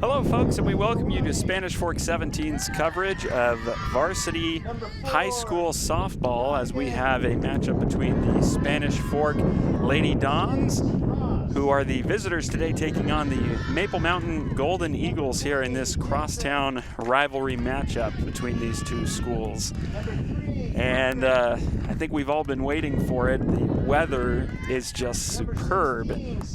Hello, folks, and we welcome you to Spanish Fork 17's coverage of varsity high school softball as we have a matchup between the Spanish Fork Lady Dons, who are the visitors today, taking on the Maple Mountain Golden Eagles here in this crosstown rivalry matchup between these two schools. And I think we've all been waiting for it. The weather is just superb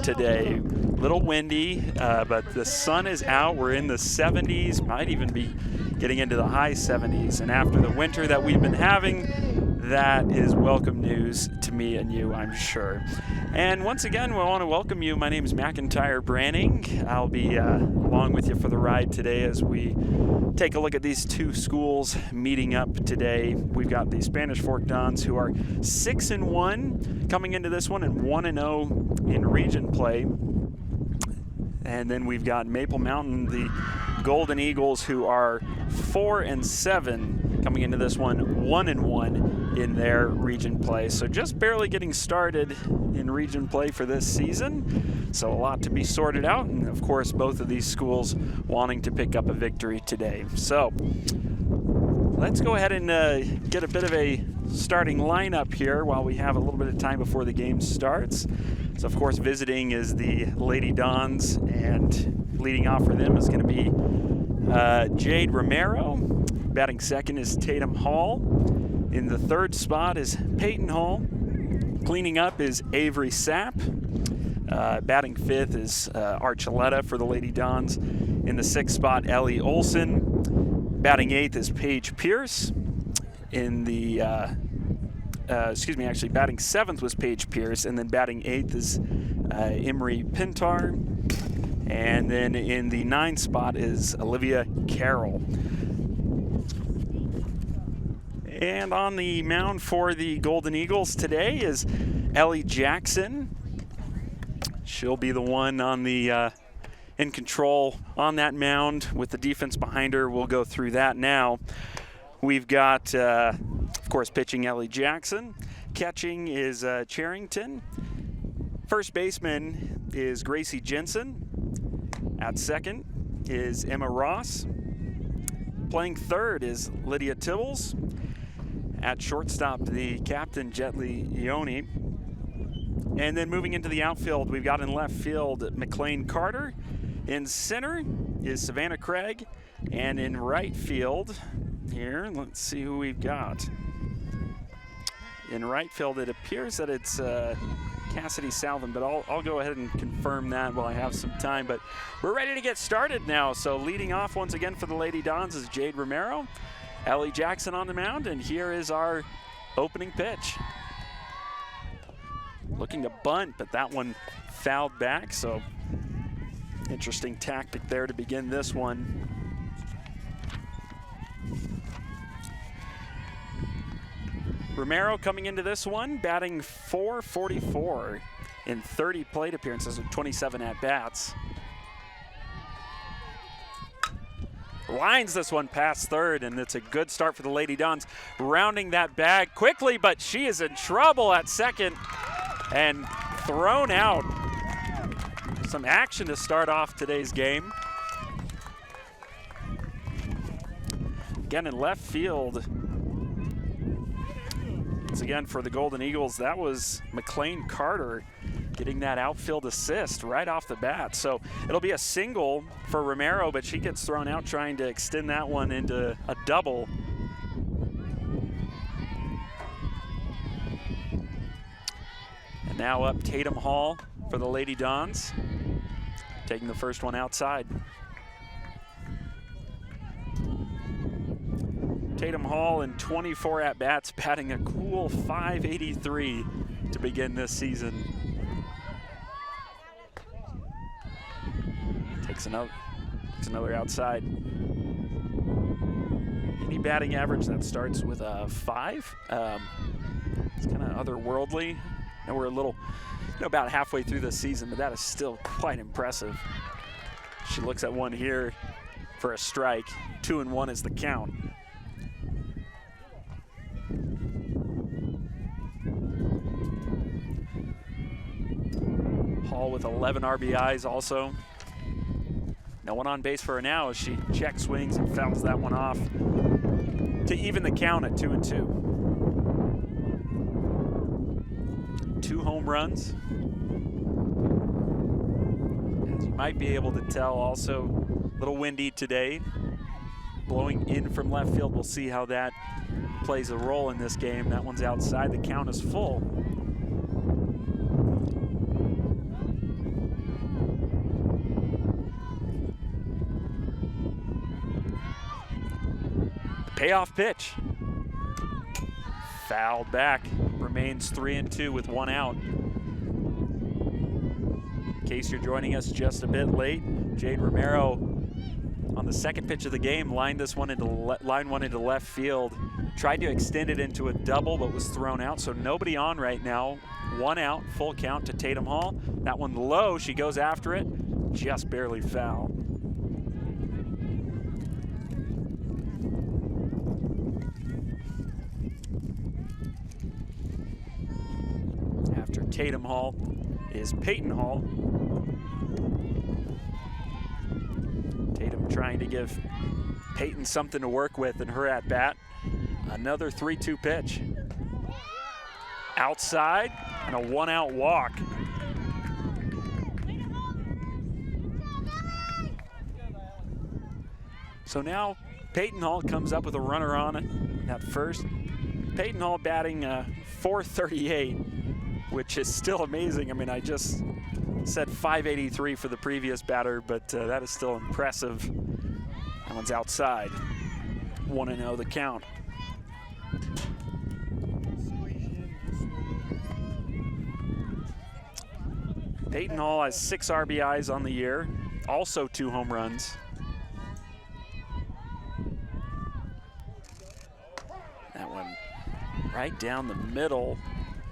today. A little windy, but the sun is out. We're in the 70s, might even be getting into the high 70s. And after the winter that we've been having, that is welcome news to me and you, I'm sure. And once again, we want to welcome you. My name is McIntyre Branning. I'll be along with you for the ride today as we take a look at these two schools meeting up today. We've got the Spanish Fork Dons, who are 6-1 coming into this one and 1-0 in region play. And then we've got Maple Mountain, the Golden Eagles, who are 4-7 coming into this one, 1-1 in their region play. So just barely getting started in region play for this season. So a lot to be sorted out, and of course both of these schools wanting to pick up a victory today. So let's go ahead and get a bit of a starting lineup here while we have a little bit of time before the game starts. So of course visiting is the Lady Dons, and leading off for them is going to be Jade Romero. Batting second is Tatum Hall. In the third spot is Peyton Hall. Cleaning up is Avery Sapp. Batting fifth is Archuleta for the Lady Dons. In the sixth spot, Ellie Olson. Batting eighth is Paige Pierce. In the, batting seventh was Paige Pierce, and then batting eighth is Emery Pintar. And then in the ninth spot is Olivia Carroll. And on the mound for the Golden Eagles today is Ellie Jackson. She'll be the one on the in control on that mound with the defense behind her. We'll go through that now. We've got, of course, pitching Ellie Jackson. Catching is Charrington. First baseman is Gracie Jensen. At second is Emma Ross. Playing third is Lydia Tibbles. At shortstop, the captain, Jetly Ioni. And then moving into the outfield, we've got in left field McLean Carter. In center is Savannah Craig. And in right field, here, let's see who we've got. In right field, it appears that it's Cassidy Salvin, but I'll go ahead and confirm that while I have some time. But we're ready to get started now. So leading off once again for the Lady Dons is Jade Romero. Ellie Jackson on the mound, and here is our opening pitch. Looking to bunt, but that one fouled back, so interesting tactic there to begin this one. Romero coming into this one, batting .444 in 30 plate appearances with 27 at-bats. Lines this one past third, and it's a good start for the Lady Dons. Rounding that bag quickly, but she is in trouble at second and thrown out. Some action to start off today's game. Again in left field. Once again for the Golden Eagles, that was McLean Carter getting that outfield assist right off the bat. So it'll be a single for Romero, but she gets thrown out trying to extend that one into a double. And now up Tatum Hall for the Lady Dons, taking the first one outside. Tatum Hall in 24 at-bats, batting a cool .583 to begin this season. Takes another outside. Any batting average that starts with a 5. It's kind of otherworldly. And we're a little, about halfway through the season, but that is still quite impressive. She looks at one here for a strike. 2-1 is the count. Hall with 11 RBIs also. No one on base for her now as she check swings and fouls that one off to even the count at 2-2. 2 home runs. As you might be able to tell, also a little windy today. Blowing in from left field. We'll see how that plays a role in this game. That one's outside. The count is full. The payoff pitch. Fouled back. Remains 3-2 with 1 out. In case you're joining us just a bit late, Jade Romero on the second pitch of the game lined one into left field. Tried to extend it into a double, but was thrown out. So nobody on right now. 1 out, full count to Tatum Hall. That one low, she goes after it, just barely foul. After Tatum Hall is Peyton Hall. Tatum trying to give Peyton something to work with in her at-bat. Another 3-2 pitch. Outside and a 1-out walk. So now Peyton Hall comes up with a runner on at first. Peyton Hall batting .438, which is still amazing. I mean, I just said .583 for the previous batter, but that is still impressive. That one's outside. 1-0 the count. Peyton Hall has 6 RBIs on the year, also 2 home runs. That one right down the middle,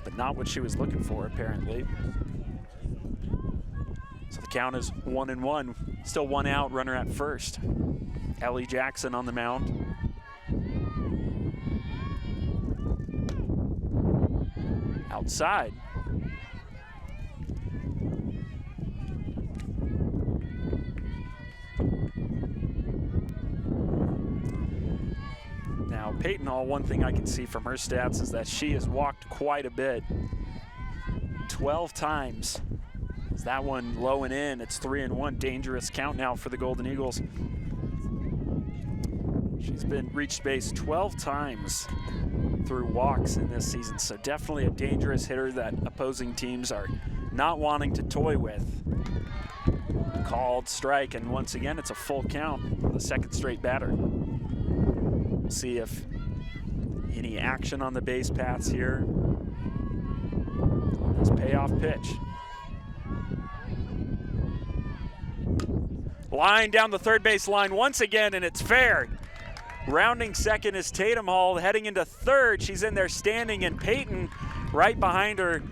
but not what she was looking for, apparently. So the count is 1-1. Still 1 out, runner at first. Ellie Jackson on the mound. Outside. Now, Peyton Hall, one thing I can see from her stats is that she has walked quite a bit. 12 times. Is that one low and in? It's 3-1. Dangerous count now for the Golden Eagles. She's been reached base 12 times through walks in this season, so definitely a dangerous hitter that opposing teams are not wanting to toy with. Called strike, and once again, it's a full count for the second straight batter. We'll see if any action on the base paths here. This payoff pitch. Line down the third base line once again, and it's fair. Rounding second is Tatum Hall, heading into third. She's in there standing, and Peyton right behind her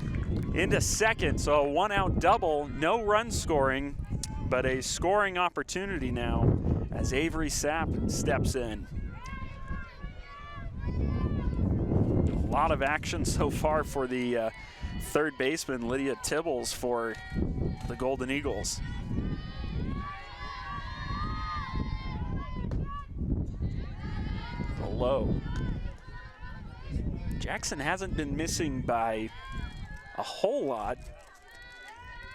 into second. So a 1-out double, no run scoring, but a scoring opportunity now as Avery Sapp steps in. A lot of action so far for the third baseman, Lydia Tibbles, for the Golden Eagles. Low. Jackson hasn't been missing by a whole lot,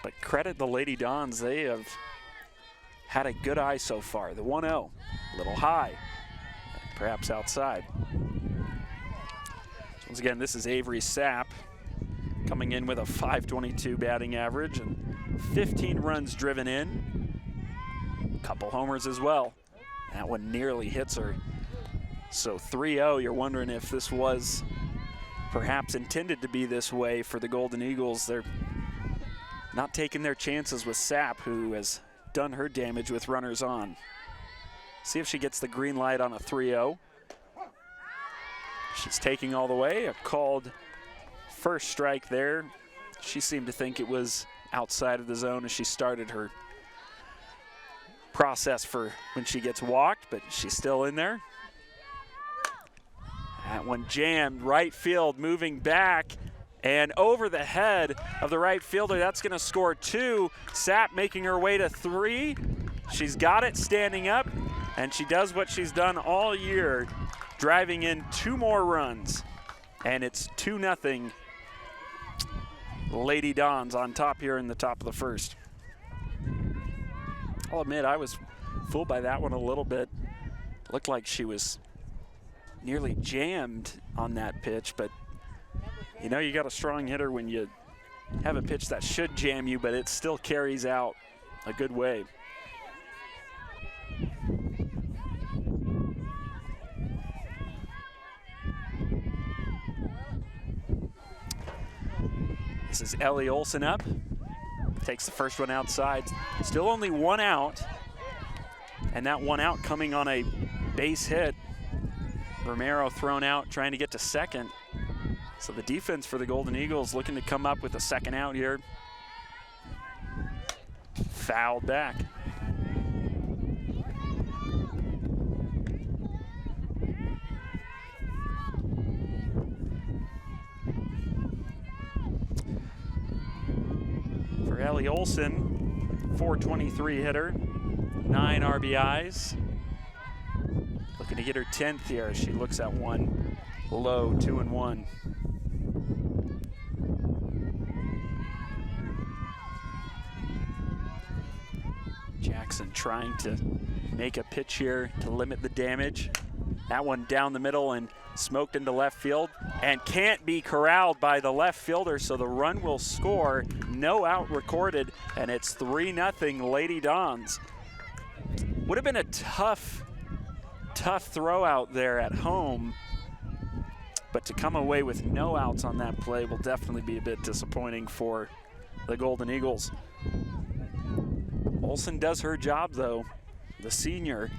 but credit the Lady Dons. They have had a good eye so far. The 1-0, a little high, perhaps outside. So once again, this is Avery Sapp coming in with a .522 batting average and 15 runs driven in. A couple homers as well. That one nearly hits her. So 3-0, you're wondering if this was perhaps intended to be this way for the Golden Eagles. They're not taking their chances with Sapp, who has done her damage with runners on. See if she gets the green light on a 3-0. She's taking all the way. A called first strike there. She seemed to think it was outside of the zone as she started her process for when she gets walked, but she's still in there. That one jammed, right field, moving back and over the head of the right fielder. That's going to score 2. Sapp making her way to 3. She's got it standing up, and she does what she's done all year, driving in 2 more runs. And it's 2-0. Lady Dons on top here in the top of the first. I'll admit I was fooled by that one a little bit. Looked like she was nearly jammed on that pitch, but you know you got a strong hitter when you have a pitch that should jam you, but it still carries out a good way. This is Ellie Olsen up. Takes the first one outside. Still only 1 out. And that 1 out coming on a base hit. Romero thrown out trying to get to second. So the defense for the Golden Eagles looking to come up with a second out here. Fouled back. For Ellie Olsen, 423 hitter, 9 RBIs. Looking to get her 10th here. She looks at one low, 2-1. Jackson trying to make a pitch here to limit the damage. That one down the middle and smoked into left field and can't be corralled by the left fielder, so the run will score. No out recorded, and it's 3-0 Lady Dons. Would have been a tough throw out there at home, but to come away with no outs on that play will definitely be a bit disappointing for the Golden Eagles. Olsen does her job though. The senior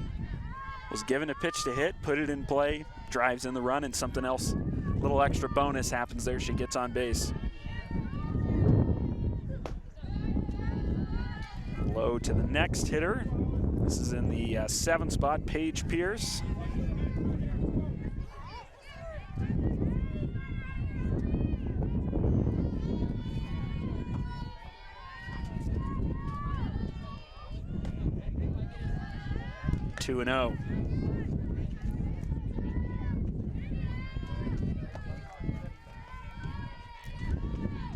was given a pitch to hit, put it in play, drives in the run, and something else, a little extra bonus happens there. She gets on base. Low to the next hitter. This is in the 7th spot, Paige Pierce. Two and 0.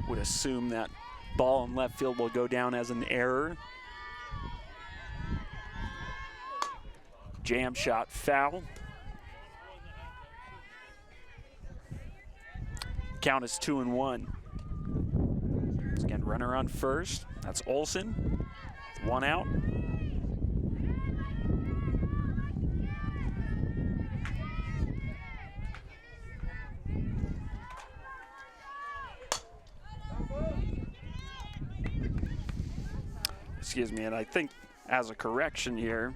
Would assume that ball in left field will go down as an error. Jam shot foul. Count is 2-1. Again, runner on first. That's Olsen. 1 out. Excuse me, and I think as a correction here,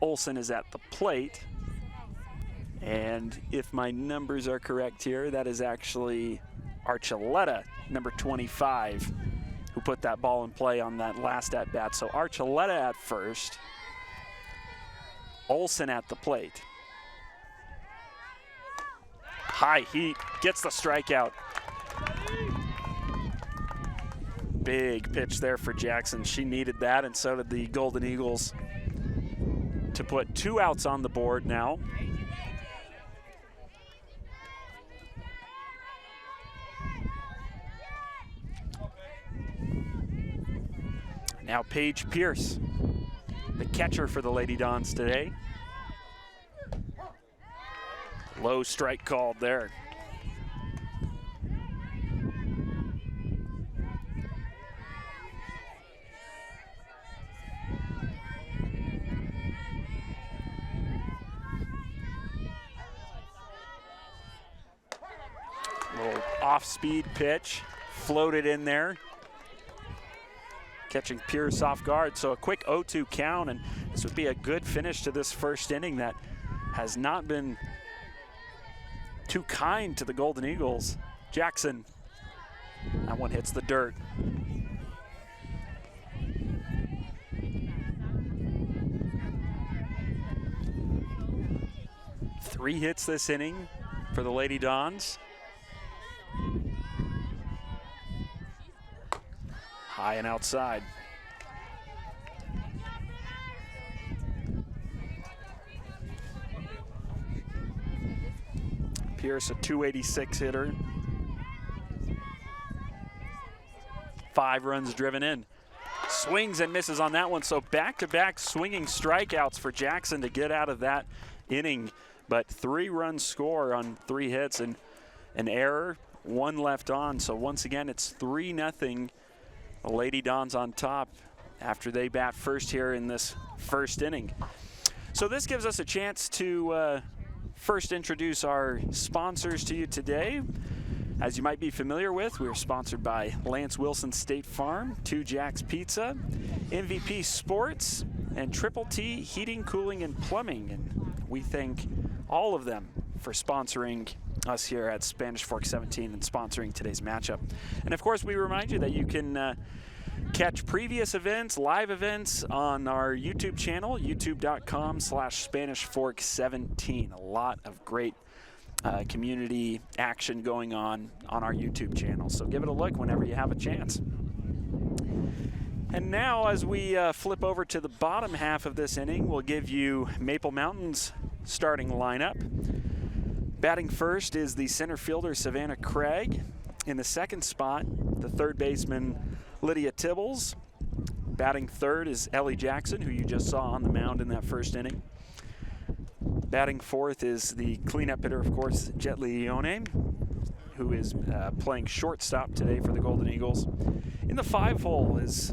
Olsen is at the plate. And if my numbers are correct here, that is actually Archuleta, number 25, who put that ball in play on that last at-bat. So Archuleta at first, Olsen at the plate. High heat, gets the strikeout. Big pitch there for Jackson. She needed that, and so did the Golden Eagles, to put 2 outs on the board now. Now Paige Pierce, the catcher for the Lady Dons today. Low strike called there. Little off-speed pitch, floated in there, catching Pierce off guard. So a quick 0-2 count, and this would be a good finish to this first inning that has not been too kind to the Golden Eagles. Jackson, that one hits the dirt. Three hits this inning for the Lady Dons. High and outside. Pierce, a 286 hitter. 5 runs driven in. Swings and misses on that one, so back-to-back swinging strikeouts for Jackson to get out of that inning. But 3-run score on 3 hits and an error, 1 left on. So once again, it's 3-0. The Lady Dons on top after they bat first here in this first inning. So this gives us a chance to first introduce our sponsors to you today. As you might be familiar with, we are sponsored by Lance Wilson State Farm, 2 Jacks Pizza, MVP Sports, and Triple T Heating, Cooling, and Plumbing. And we thank all of them for sponsoring us here at Spanish Fork 17 and sponsoring today's matchup. And of course, we remind you that you can catch previous events, live events on our YouTube channel, youtube.com/SpanishFork17. A lot of great community action going on our YouTube channel. So give it a look whenever you have a chance. And now as we flip over to the bottom half of this inning, we'll give you Maple Mountain's starting lineup. Batting first is the center fielder, Savannah Craig. In the second spot, the third baseman, Lydia Tibbles. Batting third is Ellie Jackson, who you just saw on the mound in that first inning. Batting fourth is the cleanup hitter, of course, Jet Leone, who is playing shortstop today for the Golden Eagles. In the 5-hole is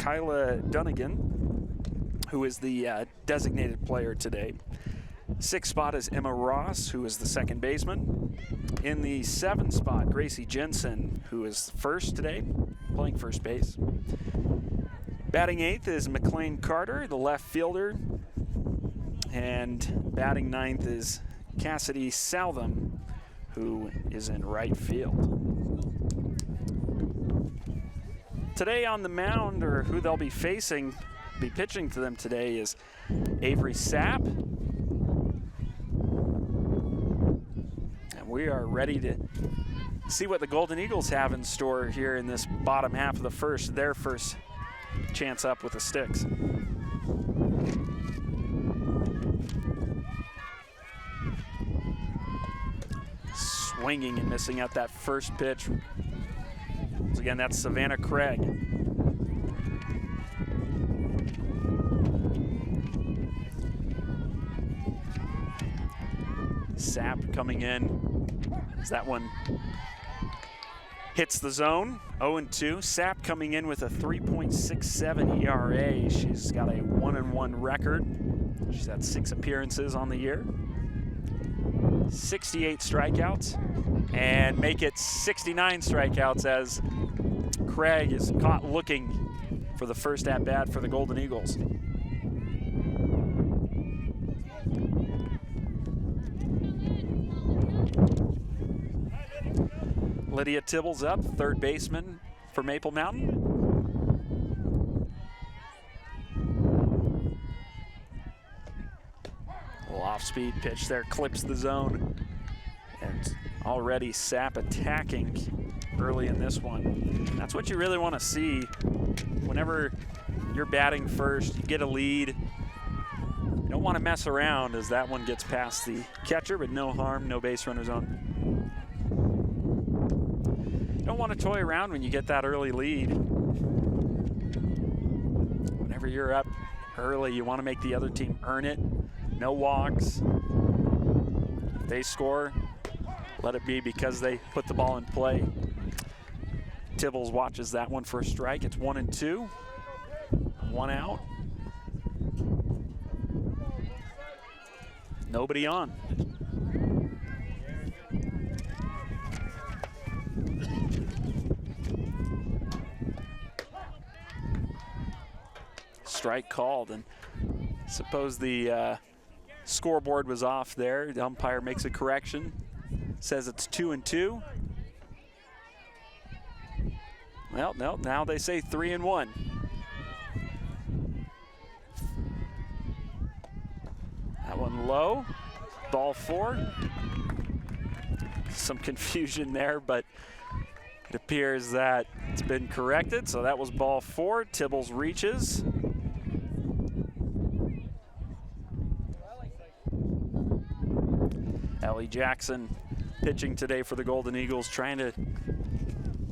Kyla Dunnigan, who is the designated player today. 6th spot is Emma Ross, who is the second baseman. In the 7th spot, Gracie Jensen, who is first today, playing first base. Batting 8th is McLean Carter, the left fielder. And batting 9th is Cassidy Southam, who is in right field. Today on the mound, or who they'll be facing, be pitching to them today, is Avery Sapp. And we are ready to see what the Golden Eagles have in store here in this bottom half of the first, their first chance up with the sticks. Swinging and missing out that first pitch. Once again, that's Savannah Craig. Sapp coming in as that one hits the zone. 0-2. Sapp coming in with a 3.67 ERA. She's got a 1-1 record. She's had 6 appearances on the year. 68 strikeouts, and make it 69 strikeouts as Craig is caught looking for the first at-bat for the Golden Eagles. Lydia Tibbles up, third baseman for Maple Mountain. Off-speed pitch there, clips the zone. And already Sapp attacking early in this one. That's what you really want to see. Whenever you're batting first, you get a lead. You don't want to mess around as that one gets past the catcher, but no harm, no base runners on. You don't want to toy around when you get that early lead. Whenever you're up early, you want to make the other team earn it. No walks. If they score, let it be because they put the ball in play. Tibbles watches that one for a strike. It's 1-2. 1 out. Nobody on. Strike called, and suppose the scoreboard was off there. The umpire makes a correction, says it's 2-2. Well, no, now they say 3-1. That one low, ball 4. Some confusion there, but it appears that it's been corrected. So that was ball 4. Tibbles reaches. Ellie Jackson pitching today for the Golden Eagles, trying to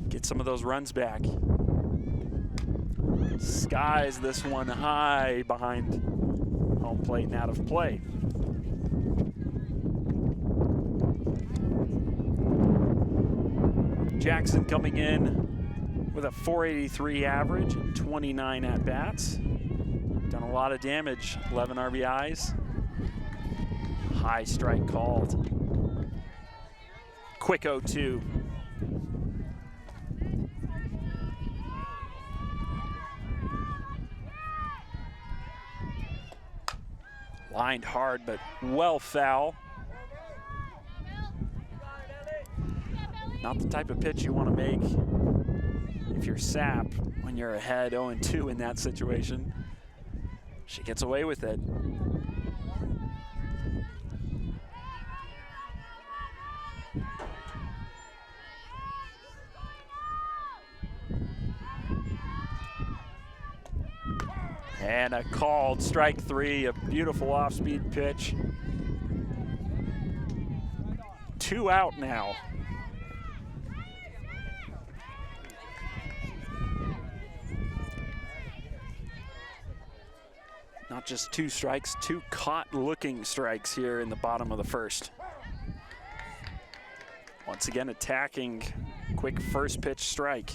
get some of those runs back. Skies this one high behind home plate and out of play. Jackson coming in with a .483 average and 29 at-bats. Done a lot of damage, 11 RBIs. High strike called. Quick 0-2. Lined hard, but well foul. Not the type of pitch you want to make if you're Sap when you're ahead 0-2 in that situation. She gets away with it. And a called strike 3, a beautiful off-speed pitch. 2 out now. Not just 2 strikes, 2 caught-looking strikes here in the bottom of the first. Once again attacking, quick first pitch strike.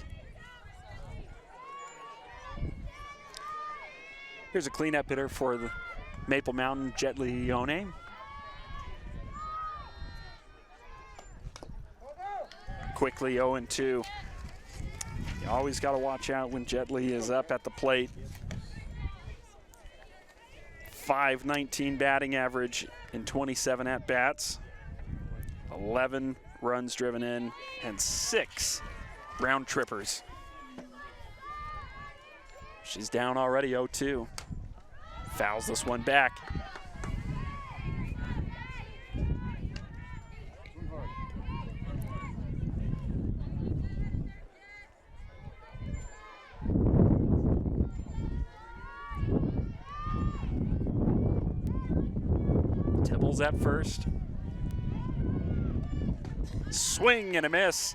Here's a cleanup hitter for the Maple Mountain, Jet Leone. Quickly 0-2. You always got to watch out when Jet Li is up at the plate. .519 batting average in 27 at-bats. 11 runs driven in and 6 round trippers. She's down already 0-2. Fouls this one back. Tibbles at first. Swing and a miss.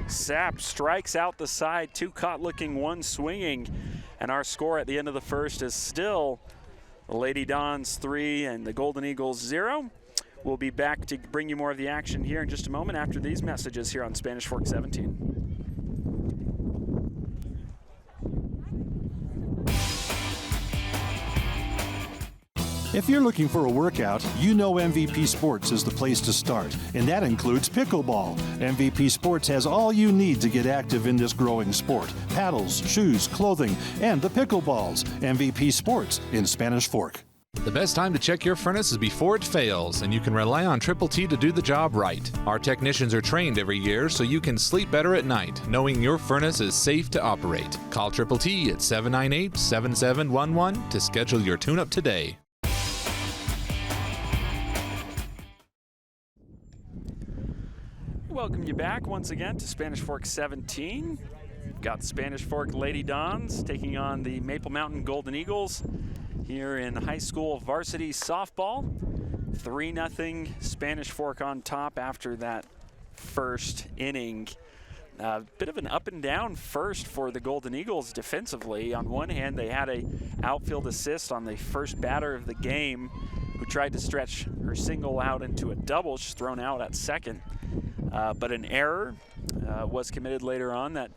Sap strikes out the side, 2 caught looking, 1 swinging. And our score at the end of the first is still the Lady Dons 3 and the Golden Eagles 0. We'll be back to bring you more of the action here in just a moment after these messages here on Spanish Fork 17. If you're looking for a workout, you know MVP Sports is the place to start, and that includes pickleball. MVP Sports has all you need to get active in this growing sport. Paddles, shoes, clothing, and the pickleballs. MVP Sports in Spanish Fork. The best time to check your furnace is before it fails, and you can rely on Triple T to do the job right. Our technicians are trained every year so you can sleep better at night, knowing your furnace is safe to operate. Call Triple T at 798-7711 to schedule your tune-up today. Welcome you back once again to Spanish Fork 17. We've got Spanish Fork Lady Dons taking on the Maple Mountain Golden Eagles here in high school varsity softball. 3-0 Spanish Fork on top after that first inning. Bit of an up and down first for the Golden Eagles defensively. On one hand, they had a outfield assist on the first batter of the game who tried to stretch her single out into a double. She's thrown out at second. But an error was committed later on that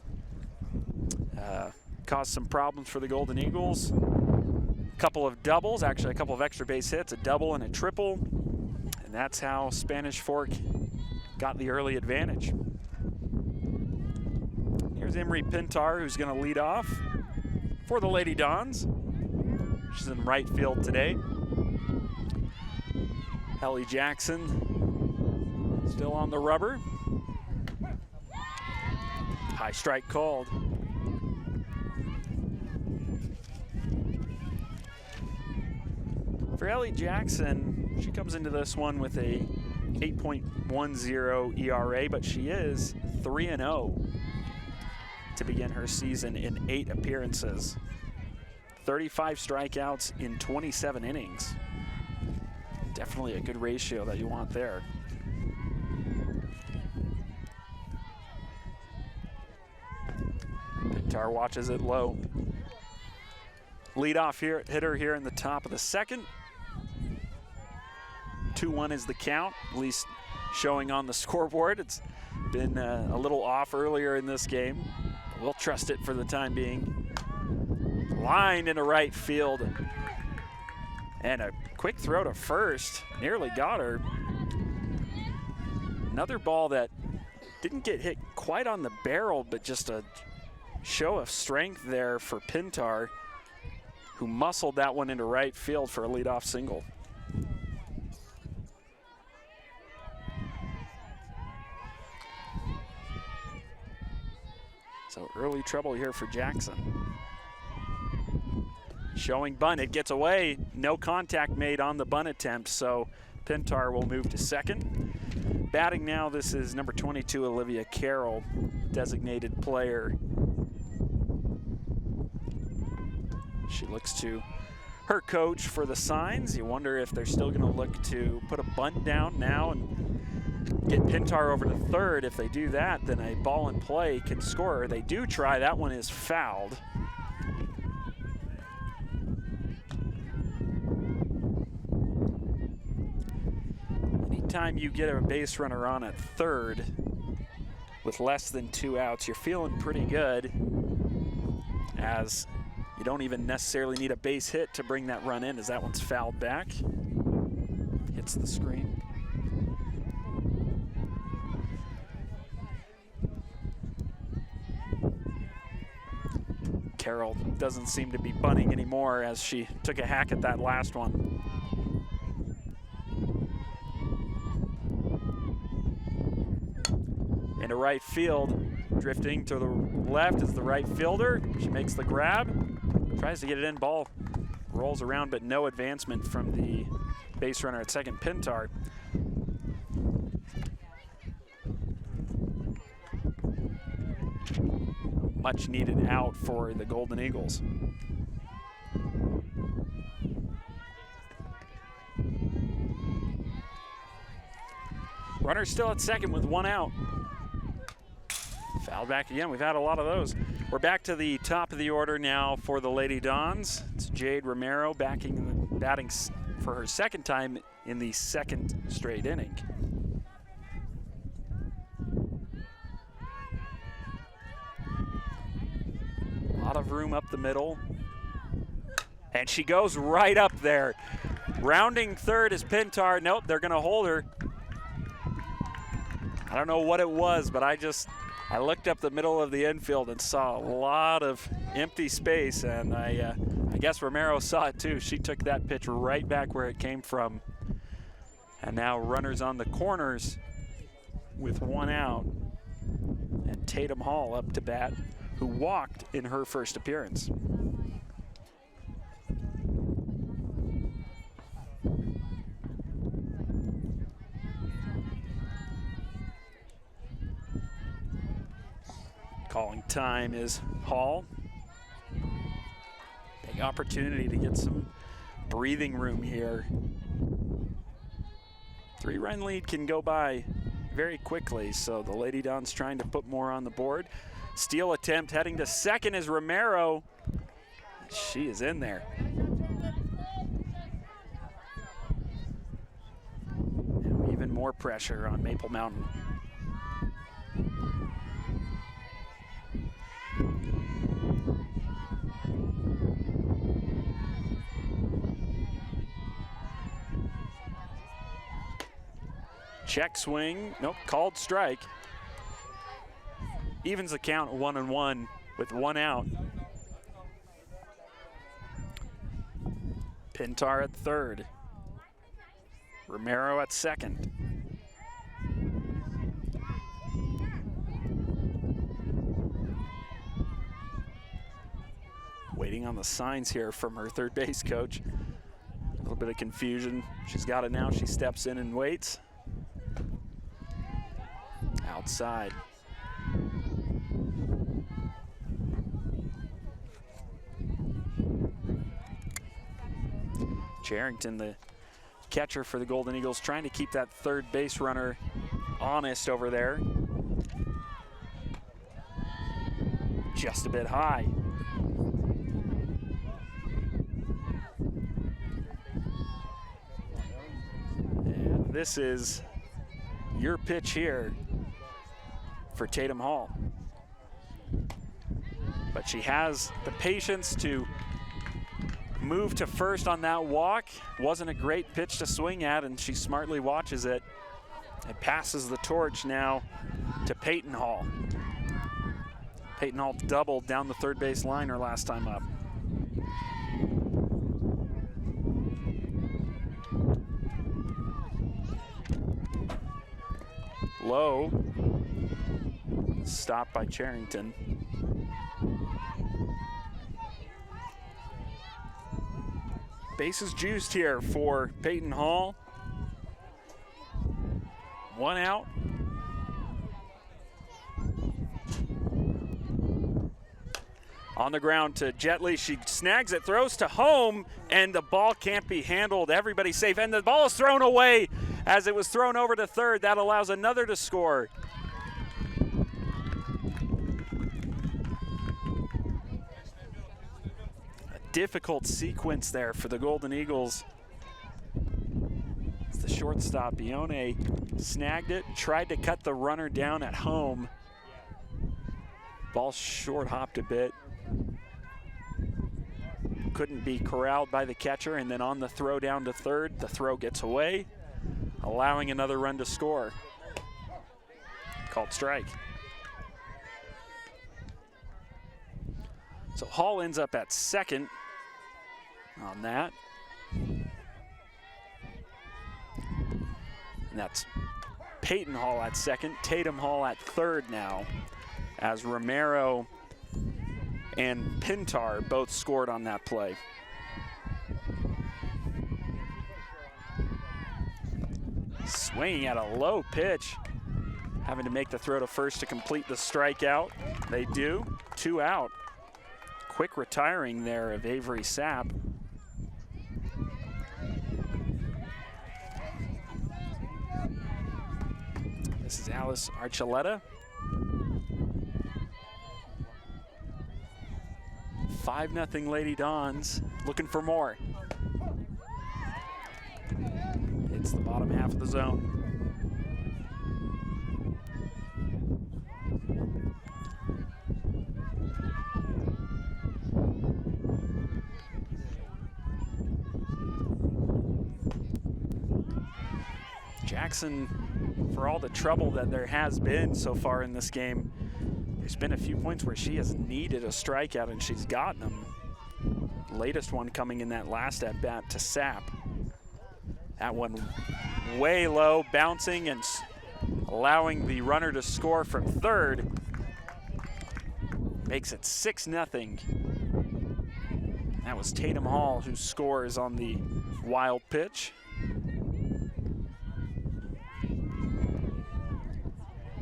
caused some problems for the Golden Eagles. A couple of doubles, actually a couple of extra base hits, a double and a triple. And that's how Spanish Fork got the early advantage. Here's Emery Pintar, who's going to lead off for the Lady Dons. She's in right field today. Ellie Jackson still on the rubber. High strike called. For Ellie Jackson, she comes into this one with a 8.10 ERA, but she is 3-0 to begin her season in 8 appearances. 35 strikeouts in 27 innings. Definitely a good ratio that you want there. Pintar watches it low. Leadoff hitter here in the top of the second. 2-1 is the count, at least showing on the scoreboard. It's been a little off earlier in this game. We'll trust it for the time being. Line into right field. And a quick throw to first. Nearly got her. Another ball that didn't get hit quite on the barrel, but just a show of strength there for Pintar, who muscled that one into right field for a leadoff single. So early trouble here for Jackson. Showing bunt, it gets away. No contact made on the bunt attempt, so Pintar will move to second. Batting now, this is number 22, Olivia Carroll, designated player. She looks to her coach for the signs. You wonder if they're still gonna look to put a bunt down now and get Pintar over to third. If they do that, then a ball in play can score. They do try, that one is fouled. Anytime you get a base runner on at third with less than 2 outs, you're feeling pretty good, as you don't even necessarily need a base hit to bring that run in, as that one's fouled back. Hits the screen. Carroll doesn't seem to be bunting anymore, as she took a hack at that last one. Into right field, drifting to the left is the right fielder. She makes the grab, tries to get it in, ball rolls around, but no advancement from the base runner at second, Pintar. Much needed out for the Golden Eagles. Runner still at second with 1 out. Fouled back again. We've had a lot of those. We're back to the top of the order now for the Lady Dons. It's Jade Romero batting for her second time in the second straight inning. A lot of room up the middle. And she goes right up there. Rounding third is Pintar. Nope, they're going to hold her. I don't know what it was, but I looked up the middle of the infield and saw a lot of empty space, and I guess Romero saw it too. She took that pitch right back where it came from. And now runners on the corners with 1 out. And Tatum Hall up to bat, who walked in her first appearance. Calling time is Hall. Big opportunity to get some breathing room here. 3-run lead can go by very quickly, so the Lady Dons trying to put more on the board. Steal attempt heading to second is Romero. She is in there. Now even more pressure on Maple Mountain. Check swing, nope, called strike. Evens the count 1-1 with 1 out. Pintar at third. Romero at second. Waiting on the signs here from her third base coach. A little bit of confusion. She's got it now. She steps in and waits. Outside. Charrington, the catcher for the Golden Eagles, trying to keep that third base runner honest over there. Just a bit high. And this is your pitch here for Tatum Hall. But she has the patience to move to first on that walk. Wasn't a great pitch to swing at, and she smartly watches it. It passes the torch now to Peyton Hall. Peyton Hall doubled down the third base line her last time up. Low, stopped by Charrington. Bases juiced here for Peyton Hall. 1 out. On the ground to Jetley. She snags it, throws to home, and the ball can't be handled. Everybody's safe, and the ball is thrown away as it was thrown over to third. That allows another to score. A difficult sequence there for the Golden Eagles. It's the shortstop, Ione, snagged it, tried to cut the runner down at home. Ball short hopped a bit. Couldn't be corralled by the catcher, and then on the throw down to third, the throw gets away, allowing another run to score. Called strike. So Hall ends up at second on that. And that's Peyton Hall at second, Tatum Hall at third now, as Romero and Pintar both scored on that play. Swinging at a low pitch, having to make the throw to first to complete the strikeout. They do, 2 out. Quick retiring there of Avery Sapp. This is Alice Archuleta. 5-0 Lady Dons, looking for more. It's the bottom half of the zone. Jackson, for all the trouble that there has been so far in this game, there's been a few points where she has needed a strikeout and she's gotten them. Latest one coming in that last at-bat to Sapp. That one way low, bouncing and allowing the runner to score from third. Makes it 6-0. That was Tatum Hall who scores on the wild pitch.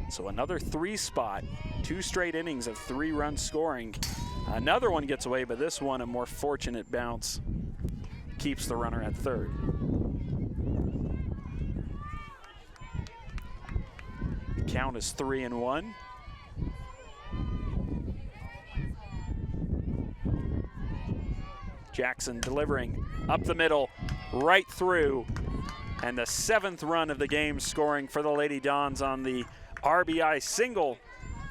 So another 3 spot, 2 straight innings of 3-run scoring. Another one gets away, but this one a more fortunate bounce keeps the runner at third. The count is 3-1. Jackson delivering up the middle, right through, and the 7th run of the game scoring for the Lady Dons on the RBI single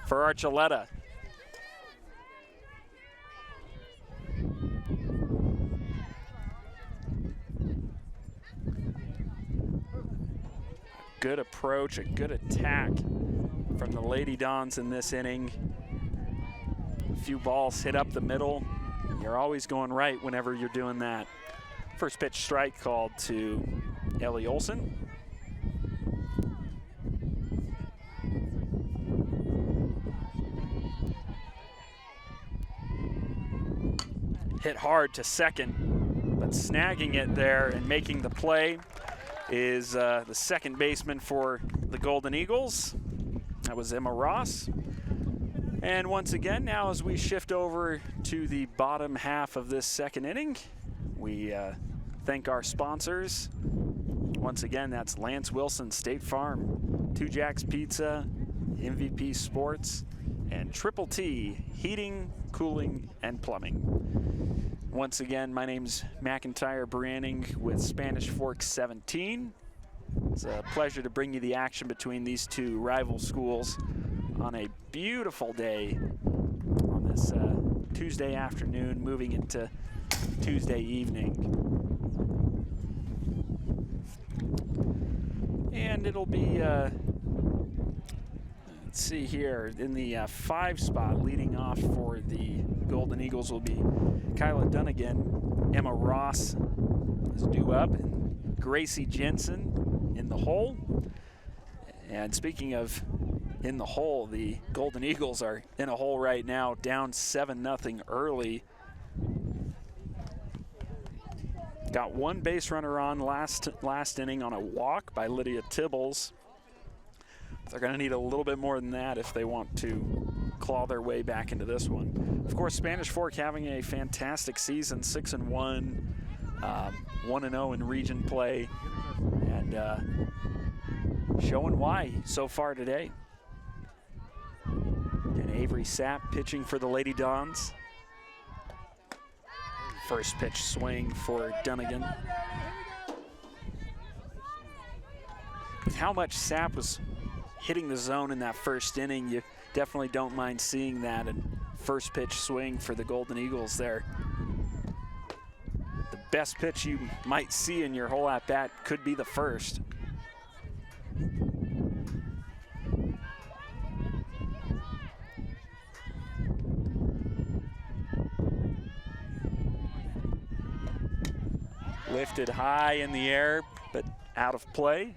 for Archuleta. Good approach, a good attack from the Lady Dons in this inning. A few balls hit up the middle. You're always going right whenever you're doing that. First pitch strike called to Ellie Olson. Hit hard to second, but snagging it there and making the play is the second baseman for the Golden Eagles. That was Emma Ross. And once again, now as we shift over to the bottom half of this second inning, we thank our sponsors Once again, that's Lance Wilson, State Farm, Two Jacks Pizza, MVP Sports, and Triple T Heating, Cooling, and Plumbing. Once again, my name's McIntyre Branning with Spanish Fork 17. It's a pleasure to bring you the action between these two rival schools on a beautiful day on this Tuesday afternoon, moving into Tuesday evening. And it'll be, let's see here, in the 5 spot leading off for the Golden Eagles will be Kyla Dunnigan. Emma Ross is due up, and Gracie Jensen in the hole. And speaking of in the hole, the Golden Eagles are in a hole right now, down 7-0 early. Got one base runner on last inning on a walk by Lydia Tibbles. They're going to need a little bit more than that if they want to claw their way back into this one. Of course, Spanish Fork having a fantastic season, 6-1, 1-0 in region play, and showing why so far today. And Avery Sapp pitching for the Lady Dons. First pitch swing for Dunnigan. With how much Sapp was hitting the zone in that first inning, you definitely don't mind seeing that. And first pitch swing for the Golden Eagles there. The best pitch you might see in your whole at-bat could be the first. Lifted high in the air, but out of play.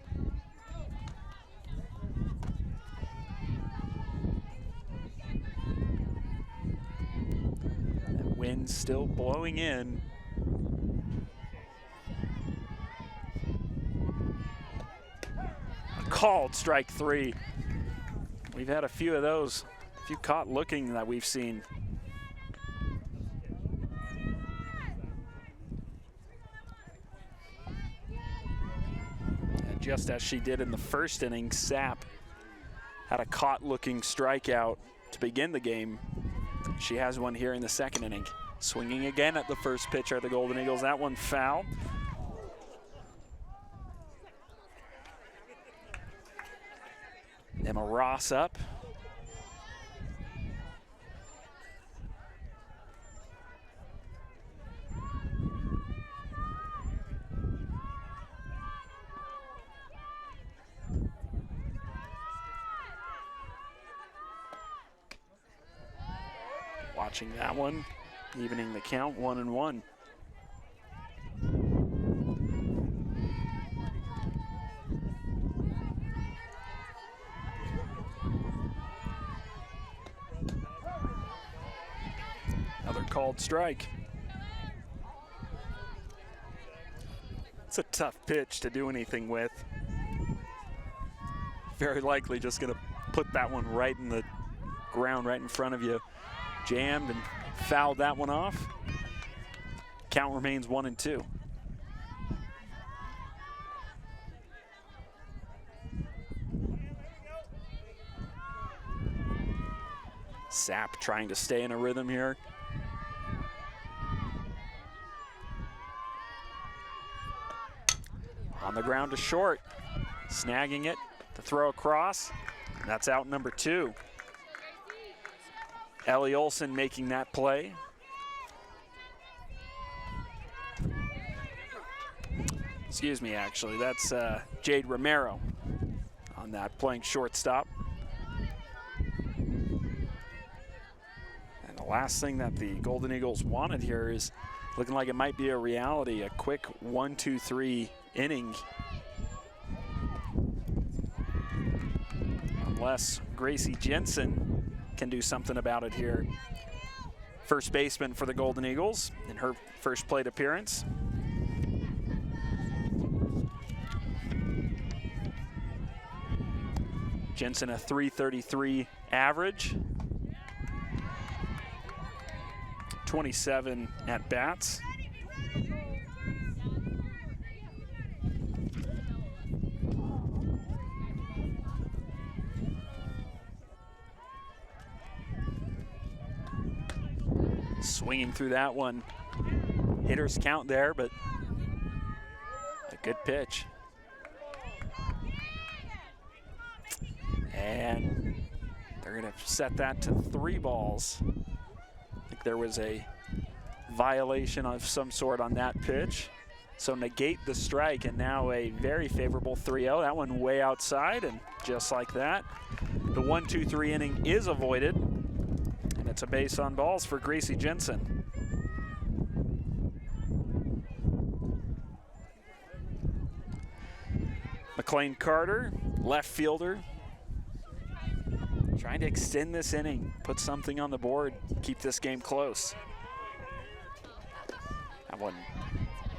That wind still blowing in. Called strike 3. We've had a few of those, a few caught looking that we've seen. Just as she did in the first inning, Sapp had a caught-looking strikeout to begin the game. She has one here in the second inning. Swinging again at the first pitch are the Golden Eagles. That one foul. Emma Ross up. Watching that one, evening the count, 1-1. Another called strike. It's a tough pitch to do anything with. Very likely just gonna put that one right in the ground right in front of you. Jammed and fouled that one off. Count remains 1-2. Sapp trying to stay in a rhythm here. On the ground to short, snagging it to throw across. And that's out number 2. Ellie Olson making that play. Excuse me, actually, that's Jade Romero on that, playing shortstop. And the last thing that the Golden Eagles wanted here is looking like it might be a reality, a quick 1-2-3 inning. Unless Gracie Jensen can do something about it here. First baseman for the Golden Eagles in her first plate appearance. Jensen a .333 average. 27 at bats. Swinging through that one. Hitters count there, but a good pitch. And they're going to set that to 3 balls. I think there was a violation of some sort on that pitch. So negate the strike, and now a very favorable 3-0. That one way outside, and just like that, the 1-2-3 inning is avoided, and it's a base on balls for Gracie Jensen. McLean Carter, left fielder, trying to extend this inning, put something on the board, keep this game close. That one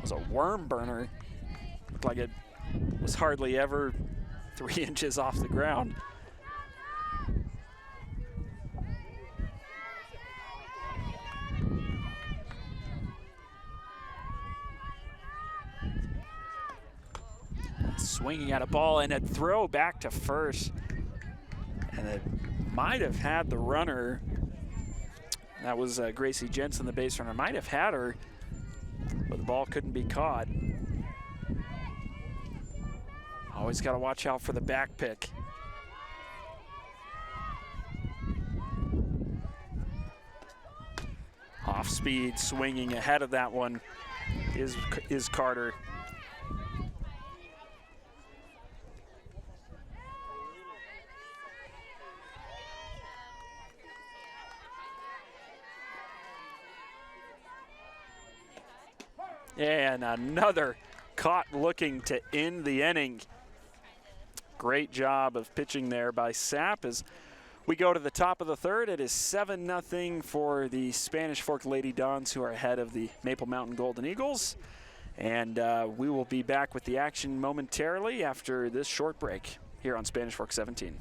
was a worm burner. Looked like it was hardly ever 3 inches off the ground. Swinging at a ball and a throw back to first. And it might have had the runner. That was Gracie Jensen, the base runner. Might have had her, but the ball couldn't be caught. Always got to watch out for the back pick. Off speed, swinging ahead of that one is Carter. And another caught looking to end the inning. Great job of pitching there by Sapp as we go to the top of the third. It is 7-0 for the Spanish Fork Lady Dons, who are ahead of the Maple Mountain Golden Eagles. And we will be back with the action momentarily after this short break here on Spanish Fork 17.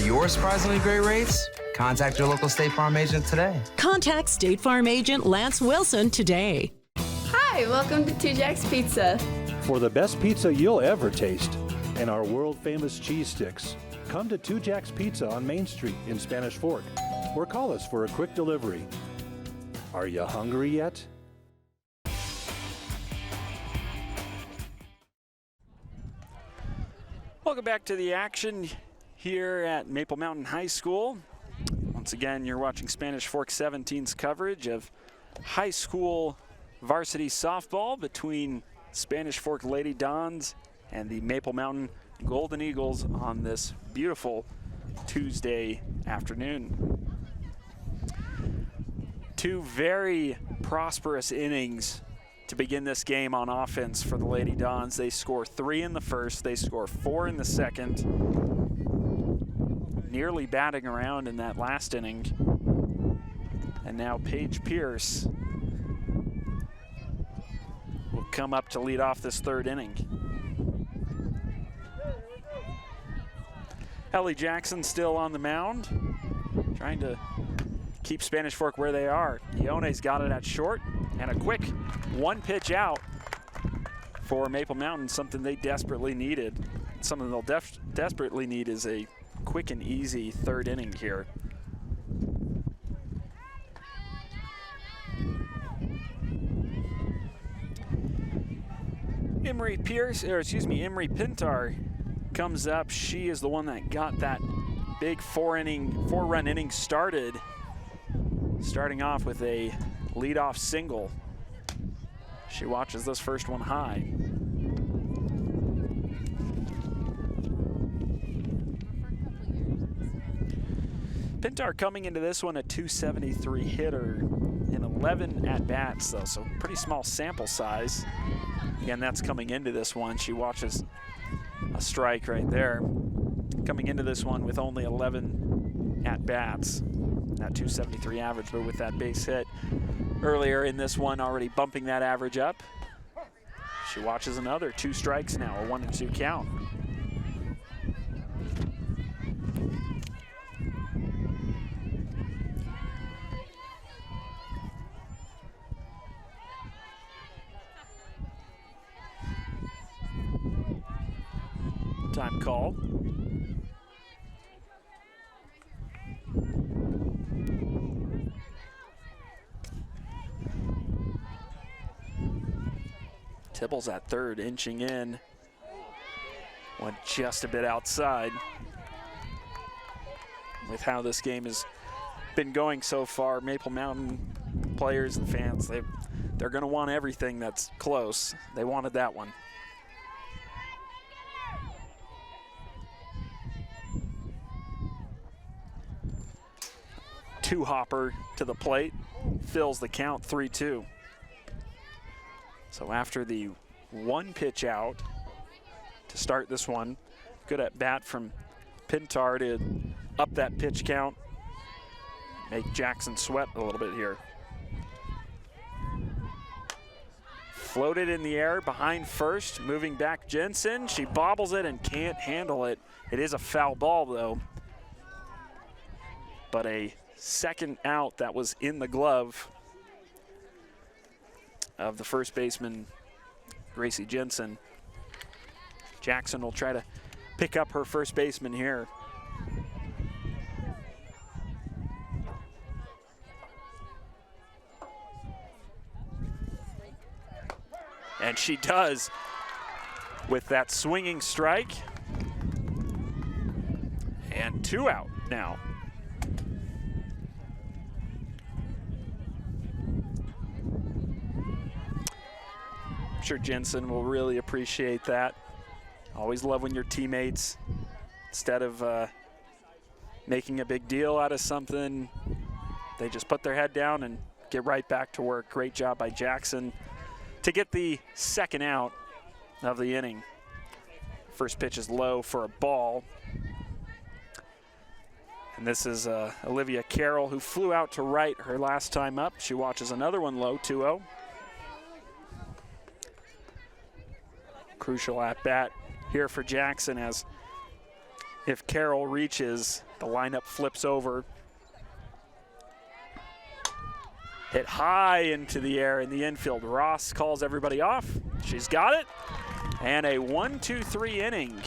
Your surprisingly great rates? Contact your local State Farm agent today. Contact State Farm agent Lance Wilson today. Hi, welcome to Two Jacks Pizza. For the best pizza you'll ever taste and our world-famous cheese sticks, come to Two Jacks Pizza on Main Street in Spanish Fork or call us for a quick delivery. Are you hungry yet? Welcome back to the action here at Maple Mountain High School. Once again, you're watching Spanish Fork 17's coverage of high school varsity softball between Spanish Fork Lady Dons and the Maple Mountain Golden Eagles on this beautiful Tuesday afternoon. 2 very prosperous innings to begin this game on offense for the Lady Dons. They score 3 in the first, they score 4 in the second. Nearly batting around in that last inning. And now Paige Pierce will come up to lead off this third inning. Ellie Jackson still on the mound, trying to keep Spanish Fork where they are. Ione's got it at short, and a quick 1 pitch out for Maple Mountain, something they desperately needed. Something they'll desperately need is a quick and easy third inning here. Emery Pintar comes up. She is the one that got that big 4-run inning started, starting off with a leadoff single. She watches this first one high. Pintar coming into this one a 273 hitter in 11 at-bats, though, so pretty small sample size. Again, that's coming into this one. She watches a strike right there. Coming into this one with only 11 at-bats, that 273 average, but with that base hit earlier in this one, already bumping that average up. She watches another 2 strikes now, a 1-2 count. overtime call. Tibble's at third, inching in. Went just a bit outside. With how this game has been going so far, Maple Mountain players and fans, they're going to want everything that's close. They wanted that one. Two-hopper to the plate, fills the count, 3-2. So after the one pitch out to start this one, good at bat from Pintar to up that pitch count, make Jackson sweat a little bit here. Floated in the air behind first, moving back Jensen. She bobbles it and can't handle it. It is a foul ball though, but a second out that was in the glove of the first baseman, Gracie Jensen. Jackson will try to pick up her first baseman here. And she does with that swinging strike. And 2 out now. I'm sure Jensen will really appreciate that. Always love when your teammates, instead of making a big deal out of something, they just put their head down and get right back to work. Great job by Jackson to get the second out of the inning. First pitch is low for a ball. And this is Olivia Carroll, who flew out to right her last time up. She watches another one low, 2-0. Crucial at bat here for Jackson, as if Carroll reaches, the lineup flips over. Hit high into the air in the infield. Ross calls everybody off. She's got it. And a 1-2-3 inning.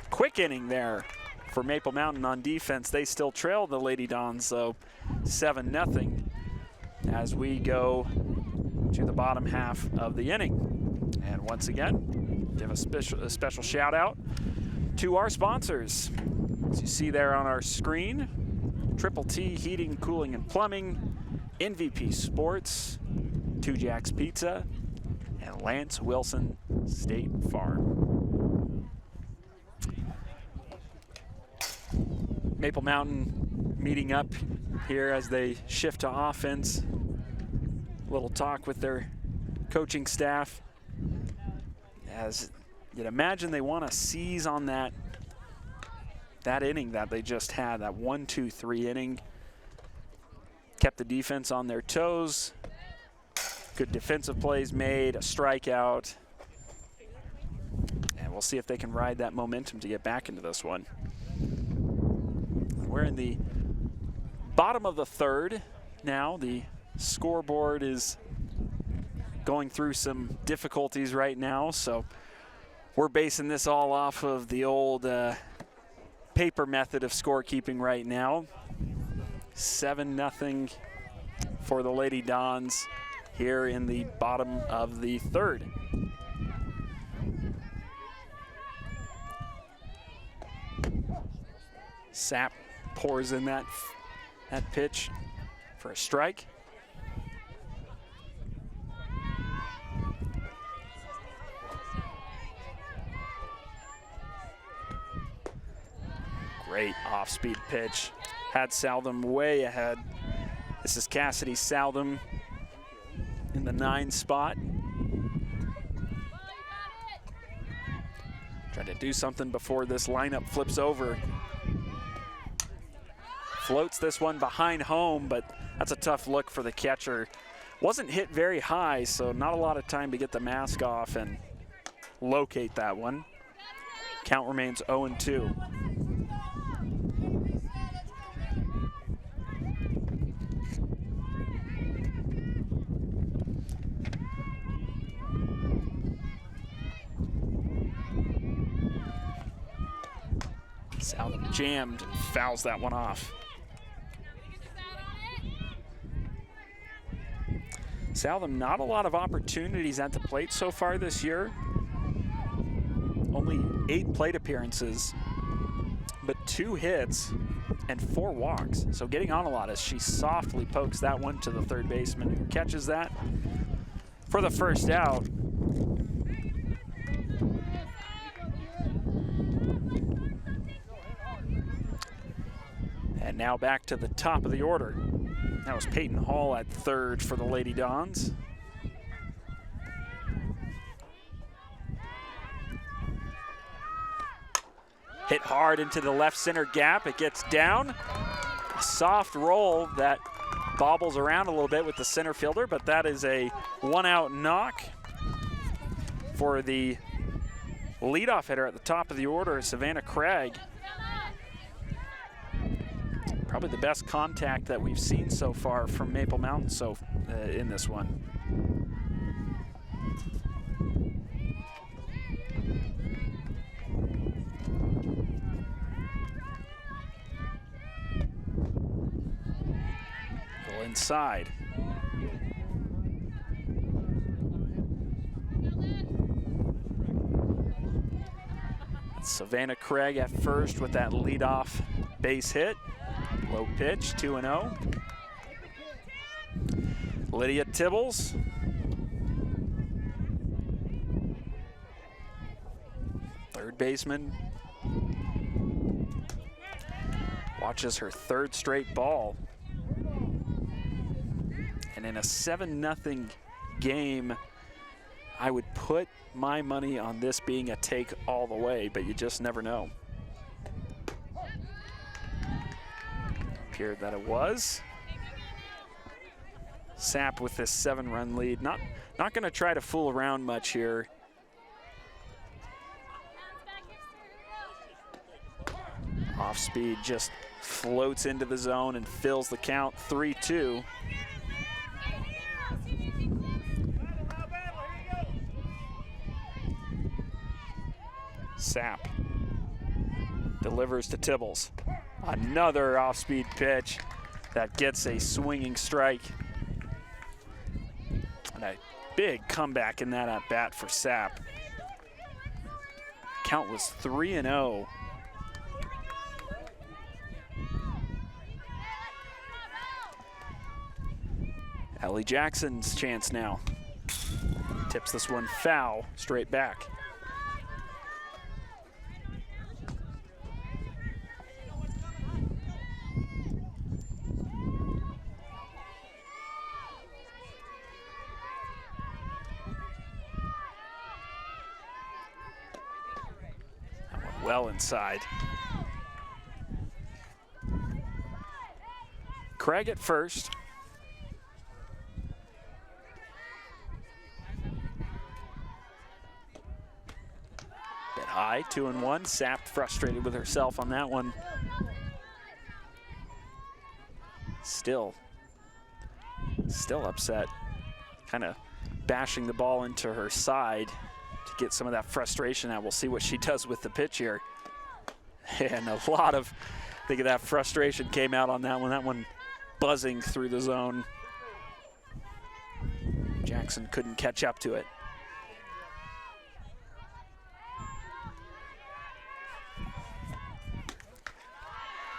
Quick inning there for Maple Mountain on defense. They still trail the Lady Dons, though, 7-0 as we go to the bottom half of the inning. And once again, give a special shout out to our sponsors. As you see there on our screen, Triple T Heating, Cooling, and Plumbing, MVP Sports, Two Jacks Pizza, and Lance Wilson State Farm. Maple Mountain meeting up here as they shift to offense. A little talk with their coaching staff. As you'd imagine, they want to seize on that inning that they just had, that 1-2-3 inning. Kept the defense on their toes. Good defensive plays made, a strikeout. And we'll see if they can ride that momentum to get back into this one. We're in the bottom of the third now. The scoreboard is going through some difficulties right now, so we're basing this all off of the old paper method of scorekeeping right now. 7-0 for the Lady Dons here in the bottom of the third. Sapp pours in that pitch for a strike. Great off-speed pitch. Had Southam way ahead. This is Cassidy Southam in the 9 spot. Trying to do something before this lineup flips over. Floats this one behind home, but that's a tough look for the catcher. Wasn't hit very high, so not a lot of time to get the mask off and locate that one. Count remains 0-2. Southam jammed, fouls that one off. Southam, not a lot of opportunities at the plate so far this year. Only 8 plate appearances, but 2 hits and 4 walks. So getting on a lot as she softly pokes that one to the third baseman who catches that for the first out. And now back to the top of the order. That was Peyton Hall at third for the Lady Dons. Hit hard into the left center gap. It gets down. A soft roll that bobbles around a little bit with the center fielder, but that is a 1-out knock for the leadoff hitter at the top of the order, Savannah Craig. Probably the best contact that we've seen so far from Maple Mountain in this one. Go inside. Savannah Craig at first with that leadoff base hit. Low pitch, 2-0. Lydia Tibbles. Third baseman. Watches her 3rd straight ball. And in a 7-0 game, I would put my money on this being a take all the way, but you just never know. Appeared that it was. Sapp with this 7-run lead. Not going to try to fool around much here. Off speed just floats into the zone and fills the count. 3-2. Sapp delivers to Tibbles. Another off-speed pitch that gets a swinging strike. And a big comeback in that at-bat for Sapp. Count was 3-0. Ellie Jackson's chance now. Tips this one foul, straight back. Well inside. Craig at first. Bit high, 2-1. Sapp frustrated with herself on that one. Still upset. Kind of bashing the ball into her side to get some of that frustration out. We'll see what she does with the pitch here. And a lot of, I think of that frustration came out on that one buzzing through the zone. Jackson couldn't catch up to it.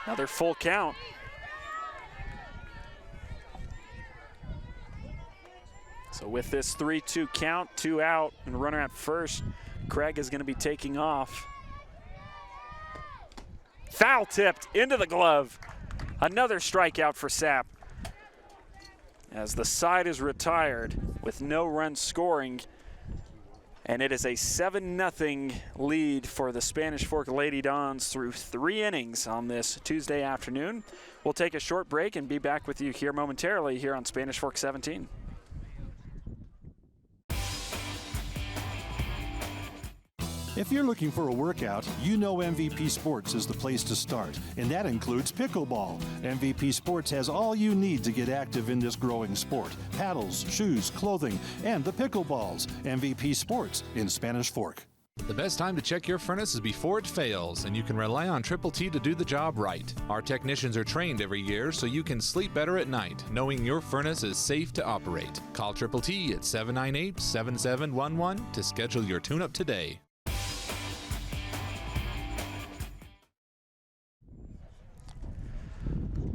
Another full count. So with this 3-2 count, 2 out, and runner at first, Craig is going to be taking off. Foul tipped into the glove. Another strikeout for Sapp. As the side is retired with no runs scoring, and it is a 7-0 lead for the Spanish Fork Lady Dons through 3 innings on this Tuesday afternoon. We'll take a short break and be back with you here momentarily here on Spanish Fork 17. If you're looking for a workout, you know MVP Sports is the place to start, and that includes pickleball. MVP Sports has all you need to get active in this growing sport. Paddles, shoes, clothing, and the pickleballs. MVP Sports in Spanish Fork. The best time to check your furnace is before it fails, and you can rely on Triple T to do the job right. Our technicians are trained every year so you can sleep better at night, knowing your furnace is safe to operate. Call Triple T at 798-7711 to schedule your tune-up today.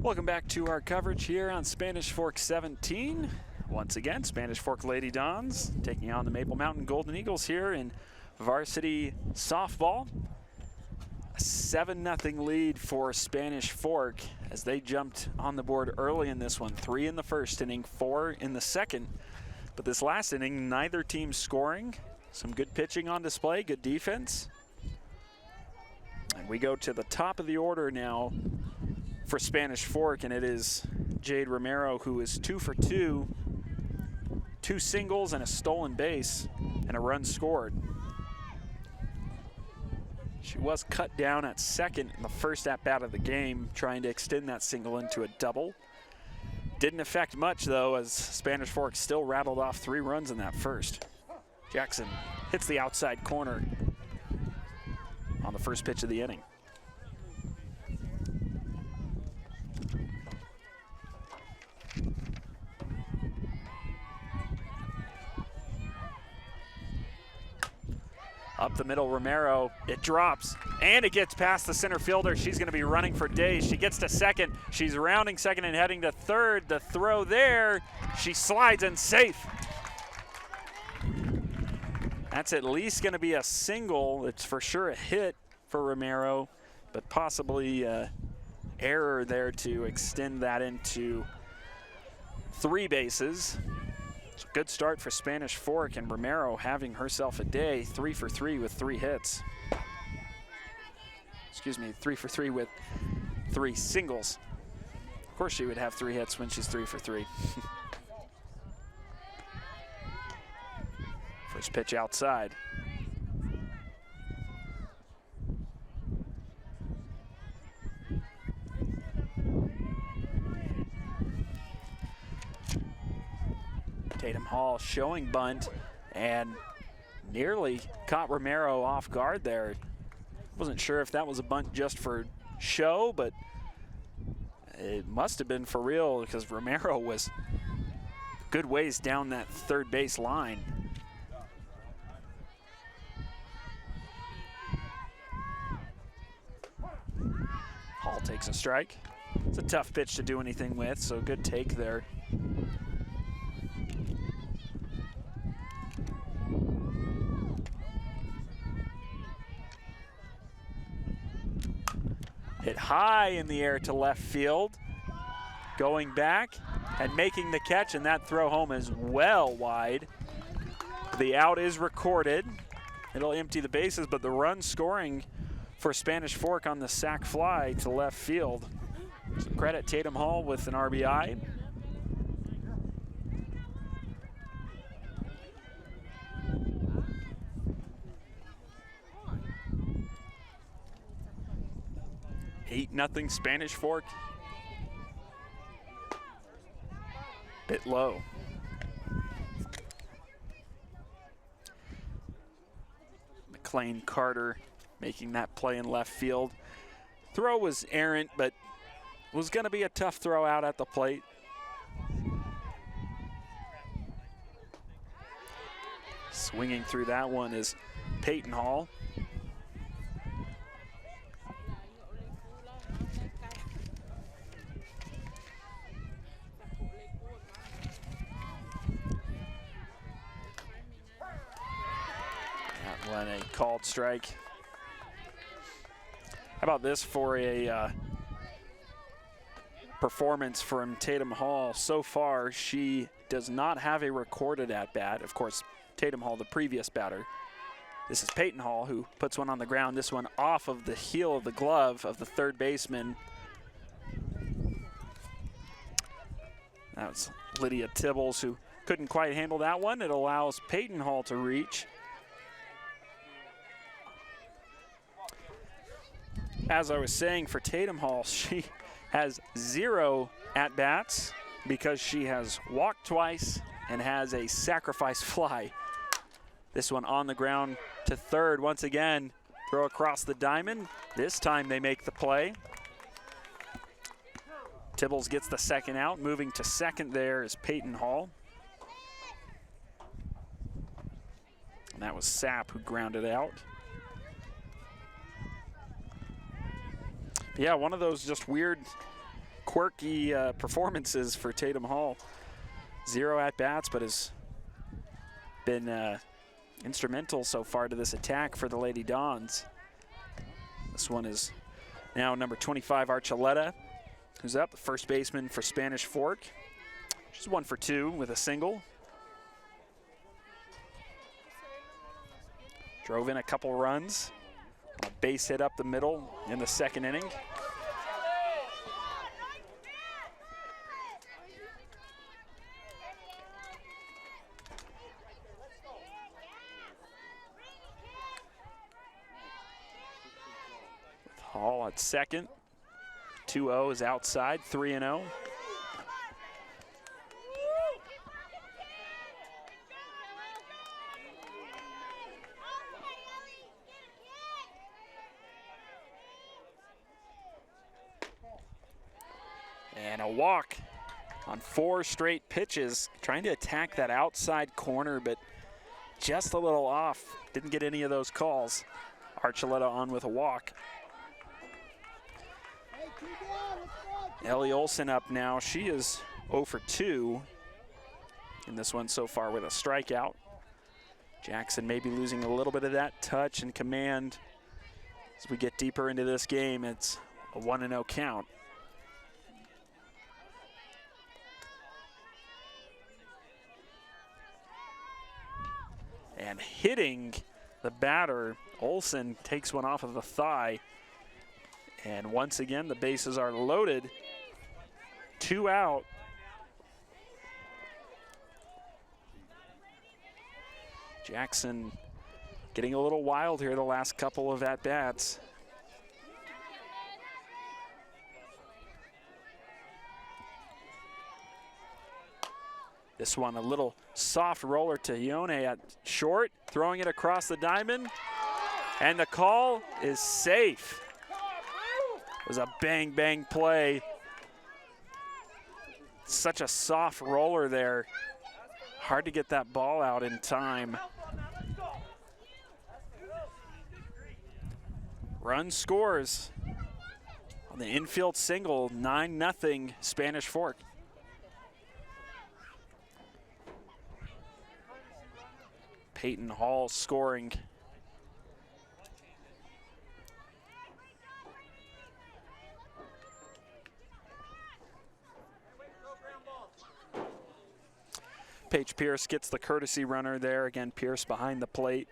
Welcome back to our coverage here on Spanish Fork 17. Once again, Spanish Fork Lady Dons taking on the Maple Mountain Golden Eagles here in varsity softball. A 7-0 lead for Spanish Fork as they jumped on the board early in this one. 3 in the first inning, 4 in the second. But this last inning, neither team scoring. Some good pitching on display, good defense. And we go to the top of the order now for Spanish Fork, and it is Jade Romero, who is 2 for 2, 2 singles and a stolen base, and a run scored. She was cut down at second in the first at-bat of the game, trying to extend that single into a double. Didn't affect much, though, as Spanish Fork still rattled off 3 runs in that first. Jackson hits the outside corner on the first pitch of the inning. Up the middle, Romero, it drops, and it gets past the center fielder. She's gonna be running for days. She gets to second. She's rounding second and heading to third. The throw there, she slides and safe. That's at least gonna be a single. It's for sure a hit for Romero, but possibly error there to extend that into 3 bases. So good start for Spanish Fork, and Romero having herself a day, 3 for 3 with 3 hits. Excuse me, 3 for 3 with 3 singles. Of course she would have 3 hits when she's 3 for 3. First pitch outside. Tatum Hall showing bunt and nearly caught Romero off guard there. Wasn't sure if that was a bunt just for show, but it must have been for real because Romero was good ways down that third base line. Hall takes a strike. It's a tough pitch to do anything with, so good take there. Hit high in the air to left field. Going back and making the catch, and that throw home is well wide. The out is recorded. It'll empty the bases, but the run scoring for Spanish Fork on the sac fly to left field. So credit Tatum Hall with an RBI. Nothing Spanish Fork. Bit low. McLean Carter making that play in left field. Throw was errant, but was going to be a tough throw out at the plate. Swinging through that one is Peyton Hall. A called strike. How about this for a performance from Tatum Hall? So far, she does not have a recorded at-bat. Of course, Tatum Hall, the previous batter. This is Peyton Hall, who puts one on the ground. This one off of the heel of the glove of the third baseman. That was Lydia Tibbles, who couldn't quite handle that one. It allows Peyton Hall to reach. As I was saying, for Tatum Hall, she has 0 This one on the ground to third once again. Throw across the diamond. This time they make the play. Tibbles gets the second out. Moving to second there is Peyton Hall. And that was Sapp who grounded out. Yeah, one of those just weird, quirky performances for Tatum Hall. 0 at-bats, but has been instrumental so far to this attack for the Lady Dons. This one is now number 25, Archuleta, who's up, the first baseman for Spanish Fork. She's 1 for 2 with a single. Drove in a couple runs. A base hit up the middle in the second inning. Hall at second. 2-0 is outside, 3-0. And a walk on 4 straight pitches, trying to attack that outside corner, but just a little off. Didn't get any of those calls. Archuleta on with a walk. Ellie Olsen up now. She is 0 for 2 in this one so far with a strikeout. Jackson maybe losing a little bit of that touch and command. As we get deeper into this game, it's a 1-0 count. And hitting the batter, Olsen takes one off of the thigh. And once again, the bases are loaded. 2 out. Jackson getting a little wild here the last couple of at-bats. This one, a little soft roller to Ione at short, throwing it across the diamond. And the call is safe. It was a bang-bang play. Such a soft roller there. Hard to get that ball out in time. Run scores on the infield single, 9-0 Spanish Fork. Peyton Hall scoring. Paige Pierce gets the courtesy runner there. Again, Pierce behind the plate.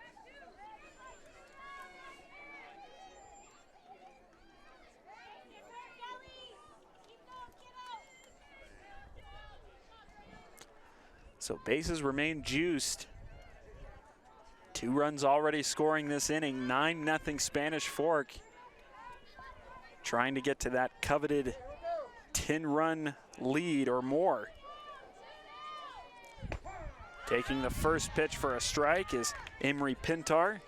So bases remain juiced. 2 runs already scoring this inning. 9-0 Spanish Fork. Trying to get to that coveted 10-run lead or more. Taking the first pitch for a strike is Emery Pintar.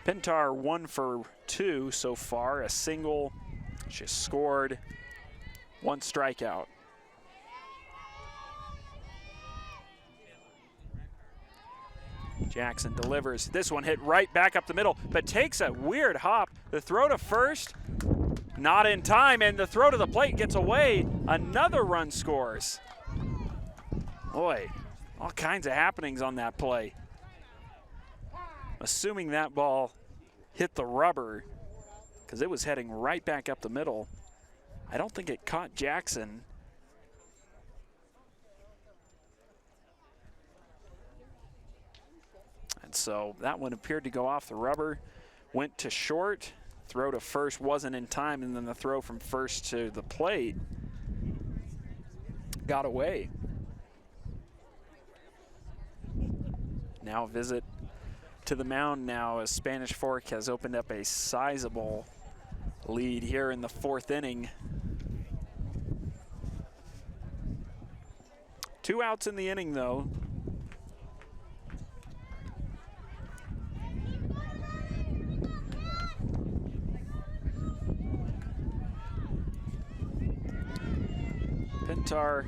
Pintar 1 for 2 so far, a single. She scored 1 strikeout. Jackson delivers. This one hit right back up the middle, but takes a weird hop. The throw to first, not in time, and the throw to the plate gets away. Another run scores. Boy, all kinds of happenings on that play. Assuming that ball hit the rubber, because it was heading right back up the middle. I don't think it caught Jackson. And so that one appeared to go off the rubber, went to short, throw to first wasn't in time, and then the throw from first to the plate got away. Now visit to the mound now as Spanish Fork has opened up a sizable lead here in the 4th inning. 2 outs in the inning though. Clontar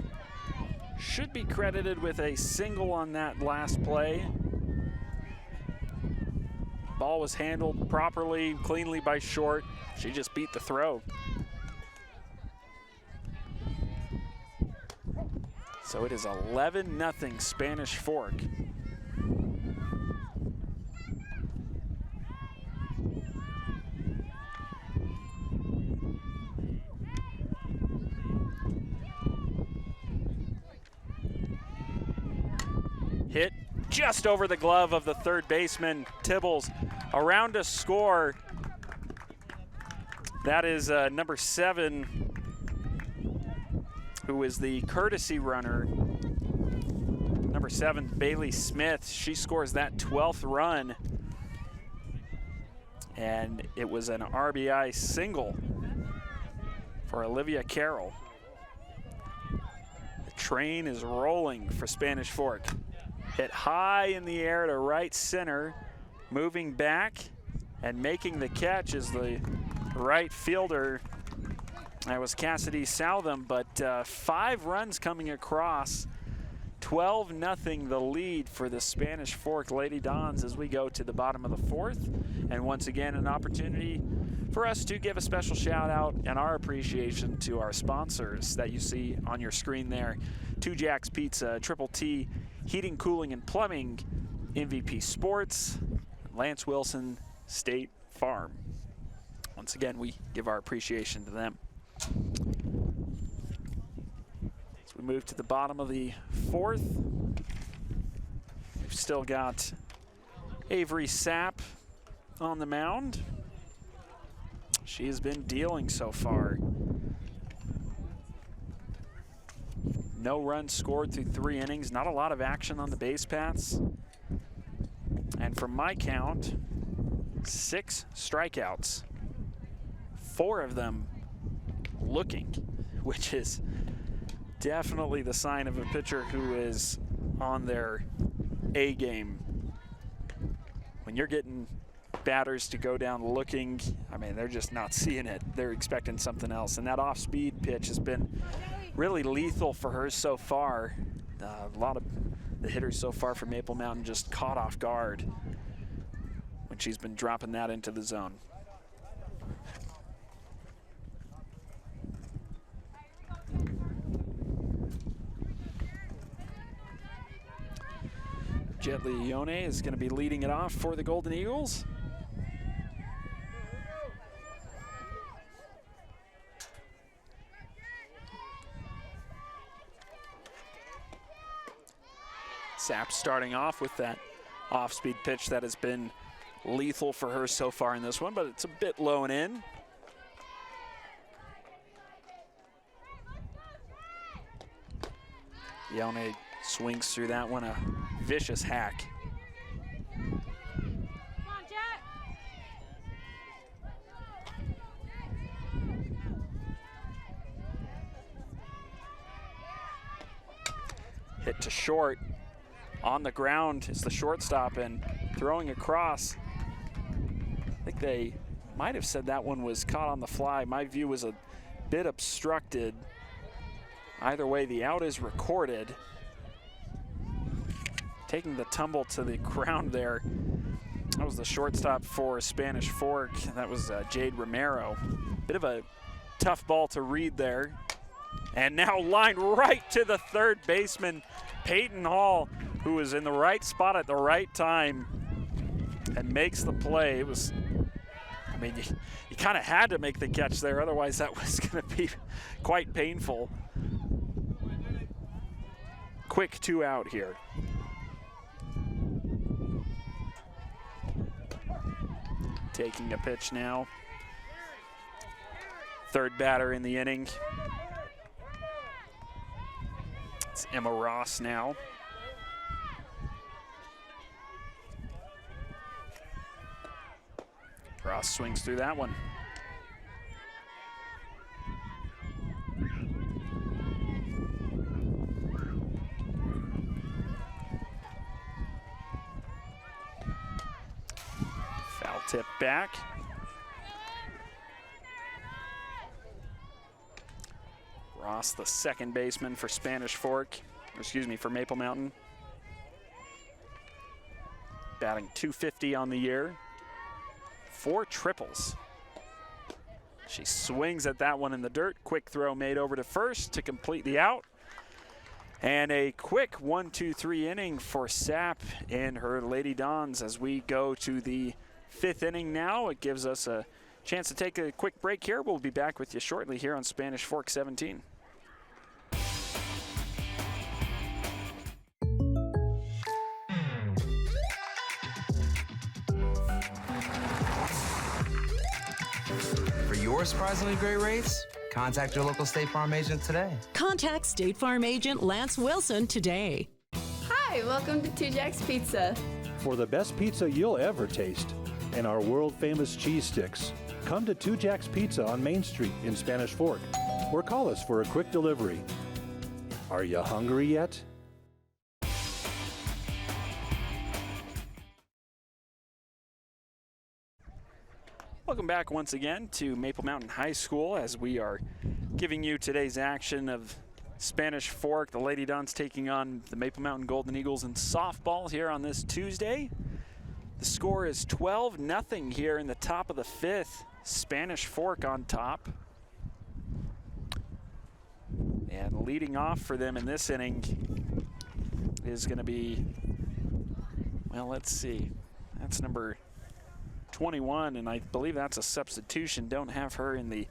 should be credited with a single on that last play. Ball was handled properly, cleanly by Short. She just beat the throw. So it is 11-0 Spanish Fork. Hit just over the glove of the third baseman, Tibbles. Around to score. That is number 7, who is the courtesy runner. Number 7, Bailey Smith. She scores that 12th run. And it was an RBI single for Olivia Carroll. The train is rolling for Spanish Fork. Hit high in the air to right center, moving back and making the catch is the right fielder. That was Cassidy Southam, but 5 runs coming across. 12-0 the lead for the Spanish Fork Lady Dons as we go to the bottom of the 4th. And once again, an opportunity for us to give a special shout out and our appreciation to our sponsors that you see on your screen there. 2 Jacks Pizza, Triple T, Heating, Cooling, and Plumbing, MVP Sports, Lance Wilson State Farm. Once again, we give our appreciation to them. As we move to the bottom of the 4th, we've still got Avery Sapp on the mound. She has been dealing so far. No runs scored through 3 innings. Not a lot of action on the base paths. And from my count, 6 strikeouts. 4 of them looking, which is definitely the sign of a pitcher who is on their A game. When you're getting batters to go down looking, I mean, they're just not seeing it. They're expecting something else. And that off-speed pitch has been really lethal for her so far. A lot of the hitters so far from Maple Mountain just caught off guard when she's been dropping that into the zone. Jet Leone is going to be leading it off for the Golden Eagles. Sapp starting off with that off-speed pitch that has been lethal for her so far in this one, but it's a bit low and in. Leone swings through that one, a vicious hack. Come on, Jet. Hit to short. On the ground is the shortstop and throwing across. I think they might have said that one was caught on the fly. My view was a bit obstructed. Either way, the out is recorded. Taking the tumble to the ground there. That was the shortstop for Spanish Fork. That was Jade Romero. Bit of a tough ball to read there. And now lined right to the third baseman, Peyton Hall, who is in the right spot at the right time and makes the play. It was, I mean, you kind of had to make the catch there, otherwise that was going to be quite painful. Quick 2 out here. Taking a pitch now. Third batter in the inning. It's Emma Ross now. Ross swings through that one. Foul tip back. Ross, the second baseman for Spanish Fork, for Maple Mountain. Batting .250 on the year. 4 triples. She swings at that one in the dirt. Quick throw made over to first to complete the out. And a quick 1-2-3 inning for Sapp and her Lady Dons as we go to the 5th inning now. It gives us a chance to take a quick break here. We'll be back with you shortly here on Spanish Fork 17. For your surprisingly great rates, contact your local State Farm agent today. Contact State Farm agent Lance Wilson today. Hi, welcome to Two Jacks Pizza. For the best pizza you'll ever taste and our world-famous cheese sticks, come to Two Jacks Pizza on Main Street in Spanish Fork or call us for a quick delivery. Are you hungry yet? Welcome back once again to Maple Mountain High School as we are giving you today's action of Spanish Fork. The Lady Dons taking on the Maple Mountain Golden Eagles in softball here on this Tuesday. The score is 12-0 here in the top of the 5th. Spanish Fork on top. And leading off for them in this inning is going to be, well, let's see. That's number 21, and I believe that's a substitution. Don't have her in the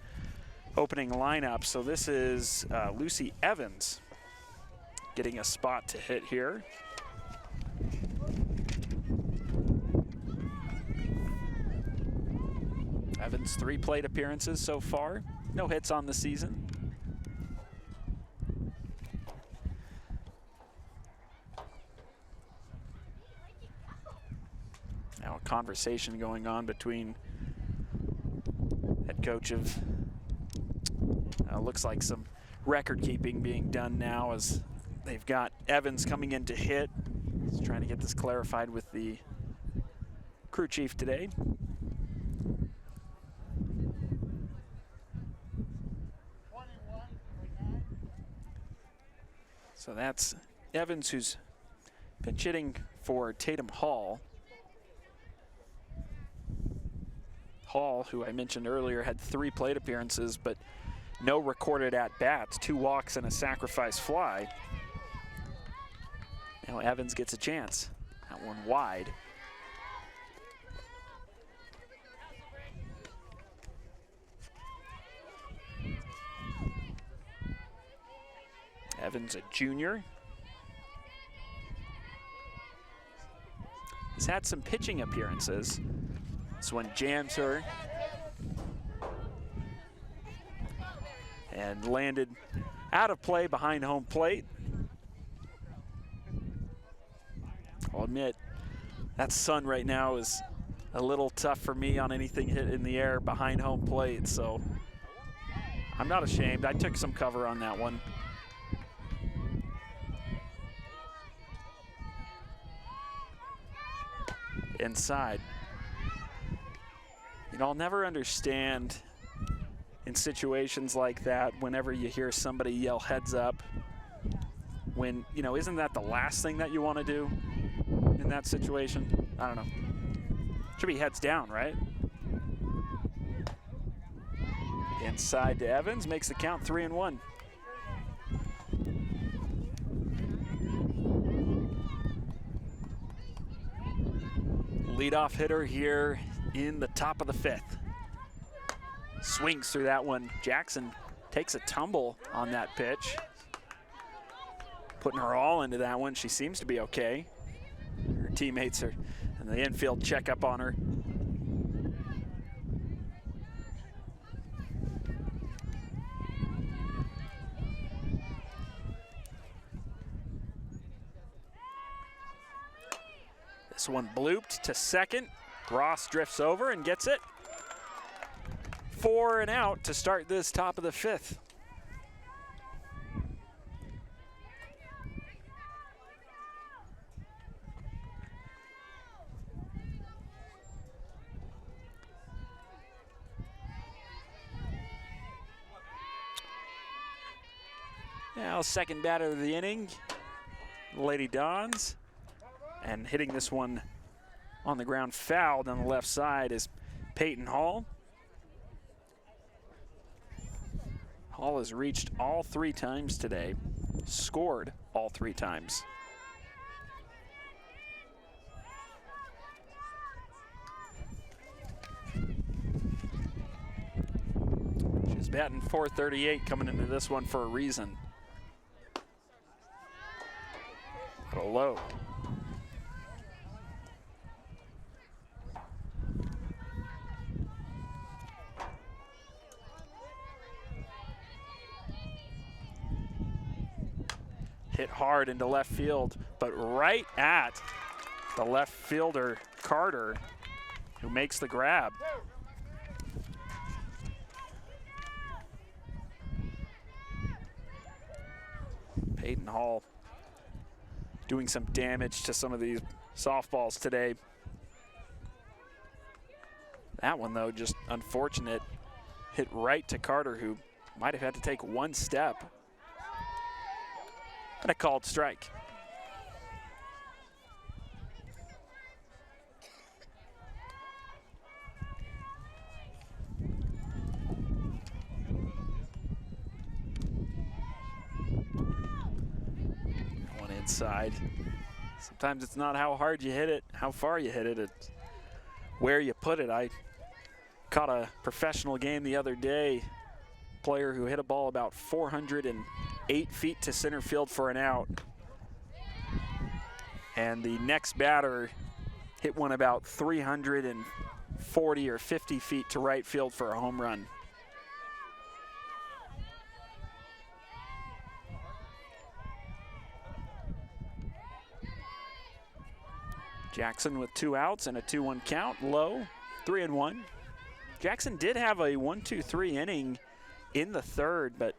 opening lineup. So this is Lucy Evans getting a spot to hit here. Evans 3 plate appearances so far. No hits on the season. Now a conversation going on between head coach of, looks like some record keeping being done now as they've got Evans coming in to hit. He's trying to get this clarified with the crew chief today. So that's Evans, who's been hitting for Tatum Hall. Hall, who I mentioned earlier, had 3 plate appearances, but no recorded at-bats, 2 walks and a sacrifice fly. Now Evans gets a chance. That one wide. Evans, a junior. He's had some pitching appearances. This one jams her and landed out of play behind home plate. I'll admit, that sun right now is a little tough for me on anything hit in the air behind home plate, so I'm not ashamed. I took some cover on that one. Inside. You know, I'll never understand in situations like that whenever you hear somebody yell heads up when, you know, isn't that the last thing that you want to do in that situation? I don't know. Should be heads down, right? Inside to Evans, makes the count 3-1. Leadoff hitter here in the top of the 5th. Swings through that one. Jackson takes a tumble on that pitch. Putting her all into that one. She seems to be okay. Her teammates are in the infield check up on her. This one blooped to second. Ross drifts over and gets it. 4 and out to start this top of the 5th. Now second batter of the inning, Lady Dons. And hitting this one on the ground fouled on the left side is Peyton Hall. Hall has reached all 3 times today, scored all 3 times. She's batting .438 coming into this one for a reason. But a low. Hit hard into left field, but right at the left fielder, Carter, who makes the grab. Peyton Hall doing some damage to some of these softballs today. That one, though, just unfortunate. Hit right to Carter, who might have had to take 1 step. And a called strike. One inside. Sometimes it's not how hard you hit it, how far you hit it, it's where you put it. I caught a professional game the other day, player who hit a ball about 408 feet to center field for an out. And the next batter hit one about 340 or 50 feet to right field for a home run. Jackson with 2 outs and a 2-1 count, low, 3-1. Jackson did have a 1-2-3 inning in the third, but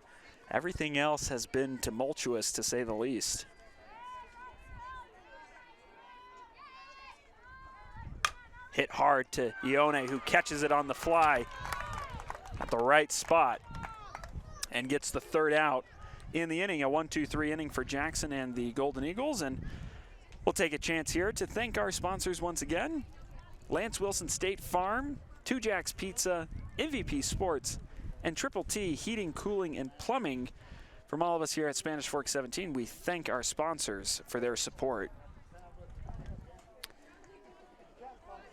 everything else has been tumultuous, to say the least. Hit hard to Ione, who catches it on the fly at the right spot and gets the 3rd out in the inning. A 1-2-3 inning for Jackson and the Golden Eagles. And we'll take a chance here to thank our sponsors once again. Lance Wilson State Farm, 2 Jacks Pizza, MVP Sports, and Triple T Heating, Cooling, and Plumbing. From all of us here at Spanish Fork 17, we thank our sponsors for their support.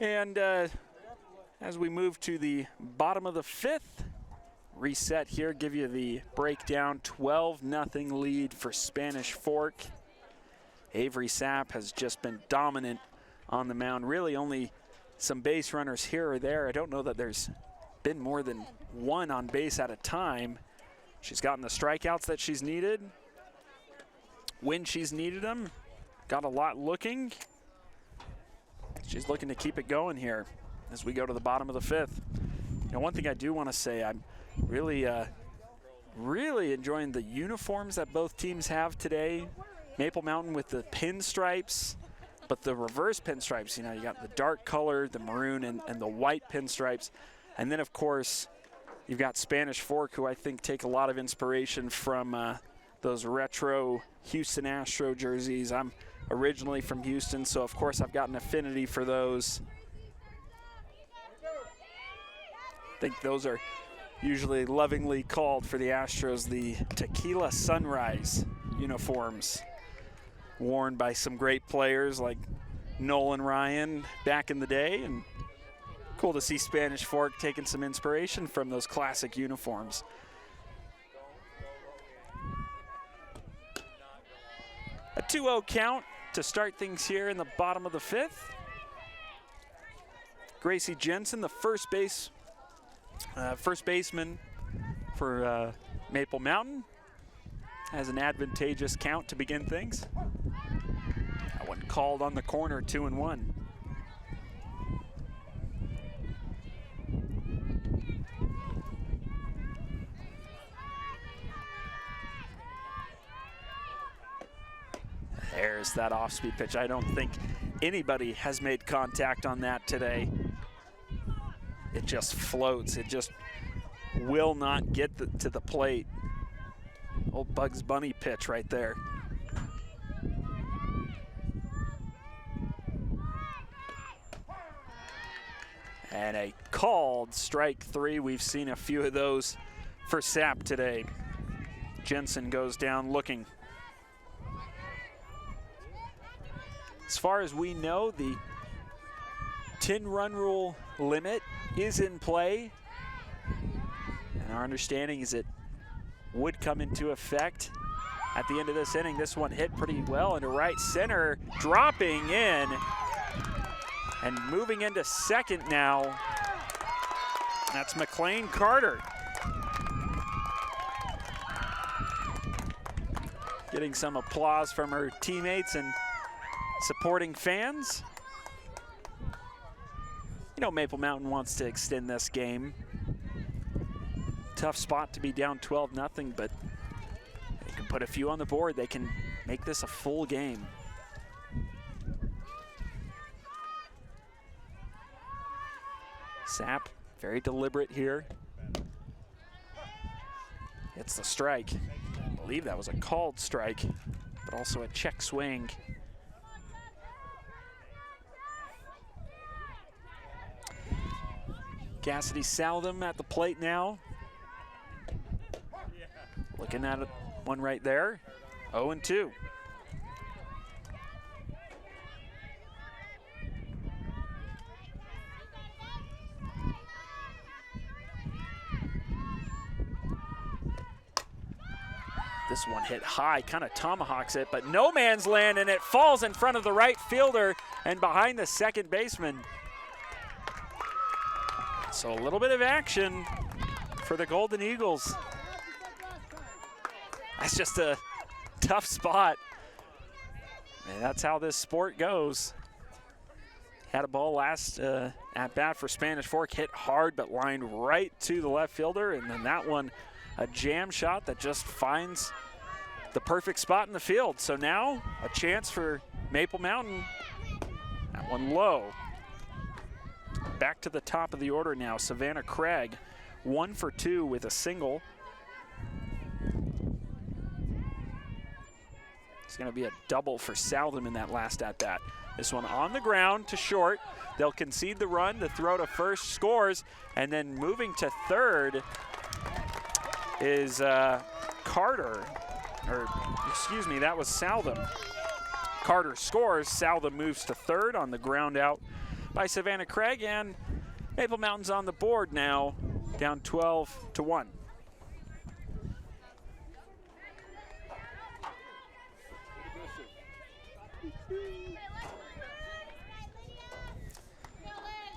And as we move to the bottom of the 5th, reset here, give you the breakdown. 12-0 lead for Spanish Fork. Avery Sapp has just been dominant on the mound. Really only some base runners here or there. I don't know that there's been more than 1 on base at a time. She's gotten the strikeouts that she's needed when she's needed them. Got a lot looking. She's looking to keep it going here as we go to the bottom of the 5th. You know, one thing I do want to say, I'm really enjoying the uniforms that both teams have today. Maple Mountain with the pinstripes, but the reverse pinstripes. You know, you got the dark color, the maroon, and the white pinstripes. And then, of course, you've got Spanish Fork, who I think take a lot of inspiration from those retro Houston Astro jerseys. I'm originally from Houston, so of course I've got an affinity for those. I think those are usually lovingly called for the Astros the Tequila Sunrise uniforms, worn by some great players like Nolan Ryan back in the day, and cool to see Spanish Fork taking some inspiration from those classic uniforms. A 2-0 count to start things here in the bottom of the 5th. Gracie Jensen, the first baseman for Maple Mountain, has an advantageous count to begin things. That one called on the corner, 2-1. There's that off-speed pitch. I don't think anybody has made contact on that today. It just floats. It just will not get to the plate. Old Bugs Bunny pitch right there. And a called strike 3. We've seen a few of those for Sap today. Jensen goes down looking. As far as we know, the 10-run rule limit is in play. And our understanding is it would come into effect at the end of this inning. This one hit pretty well into right center, dropping in and moving into second now. That's McLean Carter. Getting some applause from her teammates and supporting fans. You know, Maple Mountain wants to extend this game. Tough spot to be down 12-0, but they can put a few on the board. They can make this a full game. Sap, very deliberate here. It's the strike. I believe that was a called strike, but also a check swing. Cassidy Southam at the plate now. Looking at one right there. 0-2. This one hit high, kind of tomahawks it, but no man's land, and it falls in front of the right fielder and behind the second baseman. So a little bit of action for the Golden Eagles. That's just a tough spot. And that's how this sport goes. Had a ball last at bat for Spanish Fork, hit hard but lined right to the left fielder, and then that one a jam shot that just finds the perfect spot in the field. So now a chance for Maple Mountain. That one low. Back to the top of the order now. Savannah Craig, 1 for 2 with a single. It's going to be a double for Southam in that last at-bat. This one on the ground to short. They'll concede the run. The throw to first scores, and then moving to third is Carter, or excuse me, that was Southam. Carter scores, Southam moves to third on the ground out by Savannah Craig, and Maple Mountain's on the board now, down 12-1.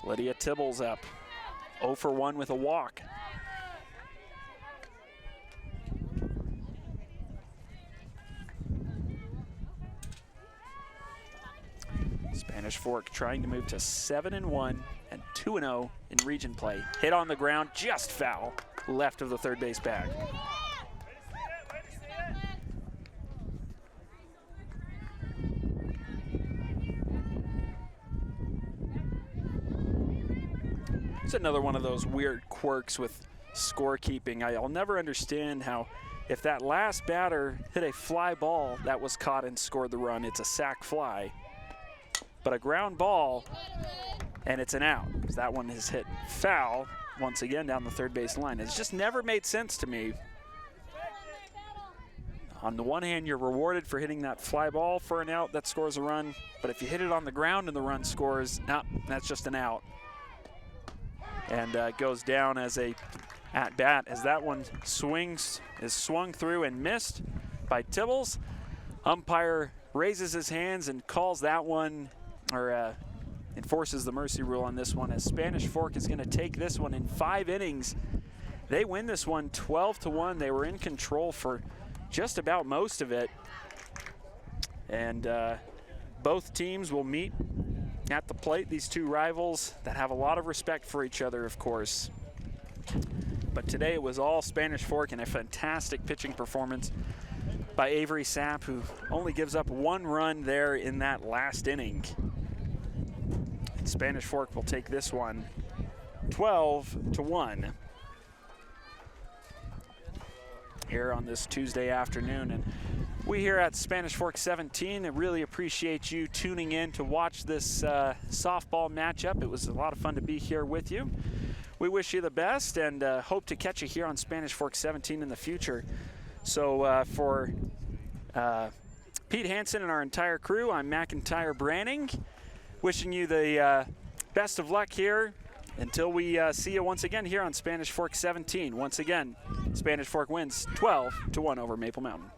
Lydia Tibbles up, 0 for 1 with a walk. Spanish Fork trying to move to 7-1 and 2-0 in region play. Hit on the ground, just foul, left of the third base bag. It's another one of those weird quirks with scorekeeping. I'll never understand how, if that last batter hit a fly ball that was caught and scored the run, it's a sac fly. But a ground ball, and it's an out, because that one is hit foul once again down the third base line. It's just never made sense to me. On the one hand, you're rewarded for hitting that fly ball for an out that scores a run, but if you hit it on the ground and the run scores, no, that's just an out. And goes down as a at-bat as that one is swung through and missed by Tibbles. Umpire raises his hands and calls that one, or enforces the mercy rule on this one, as Spanish Fork is going to take this one in 5 innings. They win this one 12-1. They were in control for just about most of it. And both teams will meet at the plate, these two rivals that have a lot of respect for each other, of course. But today it was all Spanish Fork, and a fantastic pitching performance by Avery Sapp, who only gives up 1 run there in that last inning. And Spanish Fork will take this one 12-1. here on this Tuesday afternoon. And we here at Spanish Fork 17 really appreciate you tuning in to watch this softball matchup. It was a lot of fun to be here with you. We wish you the best and hope to catch you here on Spanish Fork 17 in the future. So for Pete Hansen and our entire crew, I'm McIntyre Branning, wishing you the best of luck here until we see you once again here on Spanish Fork 17. Once again, Spanish Fork wins 12-1 over Maple Mountain.